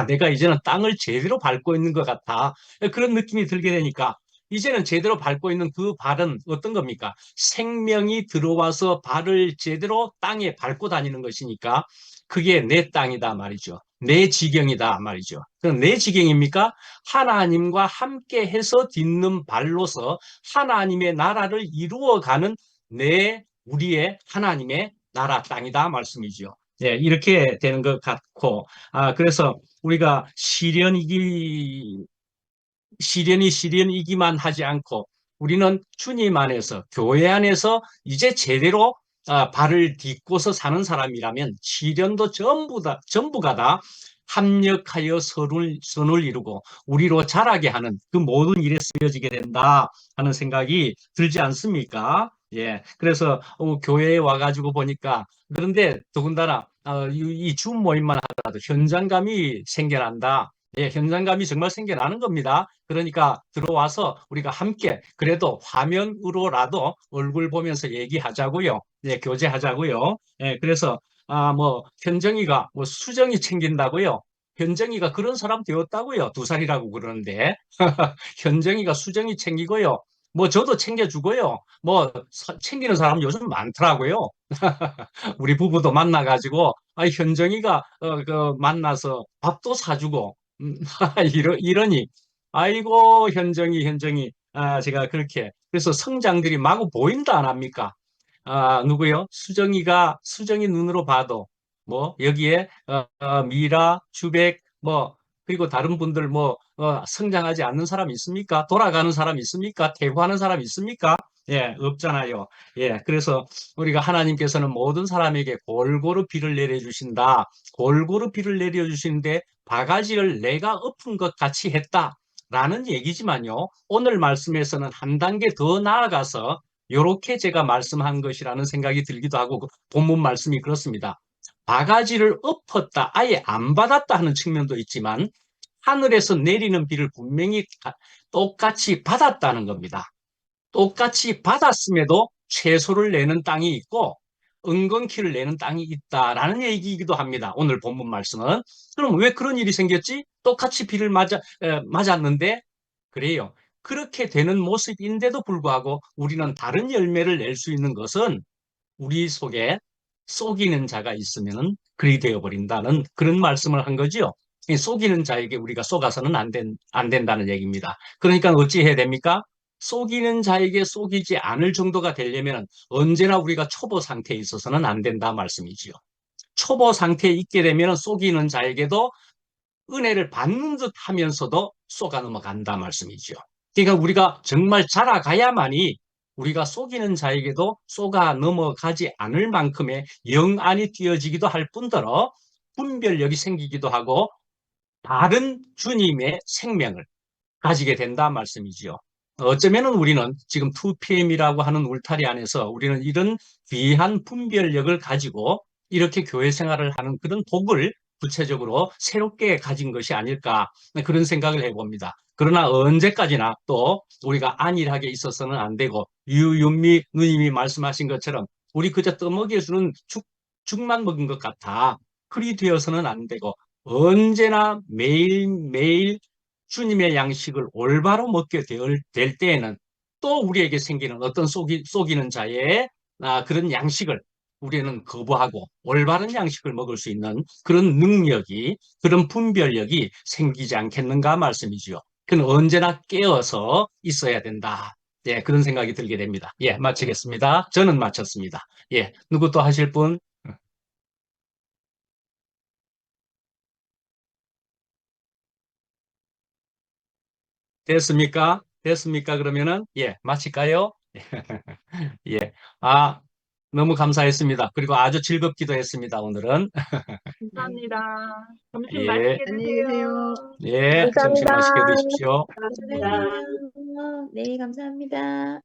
내가 이제는 땅을 제대로 밟고 있는 것 같아. 그런 느낌이 들게 되니까 이제는 제대로 밟고 있는 그 발은 어떤 겁니까? 생명이 들어와서 발을 제대로 땅에 밟고 다니는 것이니까 그게 내 땅이다 말이죠. 내 지경이다 말이죠. 그럼 내 지경입니까? 하나님과 함께 해서 딛는 발로서 하나님의 나라를 이루어가는 우리의 하나님의 나라 땅이다 말씀이죠. 예, 이렇게 되는 것 같고, 그래서 우리가 시련이기만 하지 않고 우리는 주님 안에서, 교회 안에서 이제 제대로 발을 딛고서 사는 사람이라면 시련도 전부가 다 합력하여 선을 이루고 우리로 자라게 하는 그 모든 일에 쓰여지게 된다 하는 생각이 들지 않습니까? 예, 그래서 교회에 와가지고 보니까, 그런데 더군다나 이 줌 모임만 하더라도 현장감이 생겨난다. 예, 현장감이 정말 생겨나는 겁니다. 그러니까 들어와서 우리가 함께 그래도 화면으로라도 얼굴 보면서 얘기하자고요. 예, 교제하자고요. 예, 그래서 뭐 현정이가 뭐 수정이 챙긴다고요. 현정이가 그런 사람 되었다고요. 2살이라고 그러는데 현정이가 수정이 챙기고요. 뭐 저도 챙겨주고요. 뭐 챙기는 사람 요즘 많더라고요. 우리 부부도 만나가지고 현정이가 만나서 밥도 사주고 이러니 아이고 현정이 제가 그렇게 그래서 성장들이 마구 보인다 안 합니까? 누구요? 수정이 눈으로 봐도 뭐 여기에 미라, 주백 뭐 그리고 다른 분들 뭐 성장하지 않는 사람 있습니까? 돌아가는 사람 있습니까? 퇴보하는 사람 있습니까? 예, 없잖아요. 예, 그래서 우리가 하나님께서는 모든 사람에게 골고루 비를 내려주신다. 골고루 비를 내려주시는데 바가지를 내가 엎은 것 같이 했다라는 얘기지만요. 오늘 말씀에서는 한 단계 더 나아가서 이렇게 제가 말씀한 것이라는 생각이 들기도 하고 그 본문 말씀이 그렇습니다. 바가지를 엎었다, 아예 안 받았다 하는 측면도 있지만 하늘에서 내리는 비를 분명히 똑같이 받았다는 겁니다. 똑같이 받았음에도 채소를 내는 땅이 있고 은근키를 내는 땅이 있다라는 얘기이기도 합니다. 오늘 본문 말씀은. 그럼 왜 그런 일이 생겼지? 똑같이 비를 맞았는데 그래요. 그렇게 되는 모습인데도 불구하고 우리는 다른 열매를 낼 수 있는 것은 우리 속에 속이는 자가 있으면 그리 되어버린다는 그런 말씀을 한 거죠. 속이는 자에게 우리가 속아서는 안 된다는 얘기입니다. 그러니까 어찌 해야 됩니까? 속이는 자에게 속이지 않을 정도가 되려면 언제나 우리가 초보 상태에 있어서는 안 된다 말씀이지요. 초보 상태에 있게 되면 속이는 자에게도 은혜를 받는 듯 하면서도 속아 넘어간다 말씀이죠. 그러니까 우리가 정말 자라가야만이 우리가 속이는 자에게도 속아 넘어가지 않을 만큼의 영안이 띄어지기도 할 뿐더러 분별력이 생기기도 하고 다른 주님의 생명을 가지게 된다 말씀이지요. 어쩌면 우리는 지금 2PM이라고 하는 울타리 안에서 우리는 이런 귀한 분별력을 가지고 이렇게 교회 생활을 하는 그런 복을 구체적으로 새롭게 가진 것이 아닐까 그런 생각을 해봅니다. 그러나 언제까지나 또 우리가 안일하게 있어서는 안 되고 유윤미 누님이 말씀하신 것처럼 우리 그저 떠먹여주는 죽만 먹은 것 같아. 그리 되어서는 안 되고 언제나 매일매일 주님의 양식을 올바로 먹게 될 때에는 또 우리에게 생기는 어떤 속이는 자의 그런 양식을 우리는 거부하고 올바른 양식을 먹을 수 있는 그런 능력이, 그런 분별력이 생기지 않겠는가 말씀이지요. 그건 언제나 깨어서 있어야 된다. 예, 그런 생각이 들게 됩니다. 예, 마치겠습니다. 저는 마쳤습니다. 예, 누구 또 하실 분? 됐습니까? 됐습니까? 그러면은, 예, 마칠까요? 예, 너무 감사했습니다. 그리고 아주 즐겁기도 했습니다, 오늘은. 감사합니다. 점심 예, 맛있게 안녕히 계세요. 드세요. 예, 점심 맛있게 드십시오. 감사합니다. 네, 감사합니다.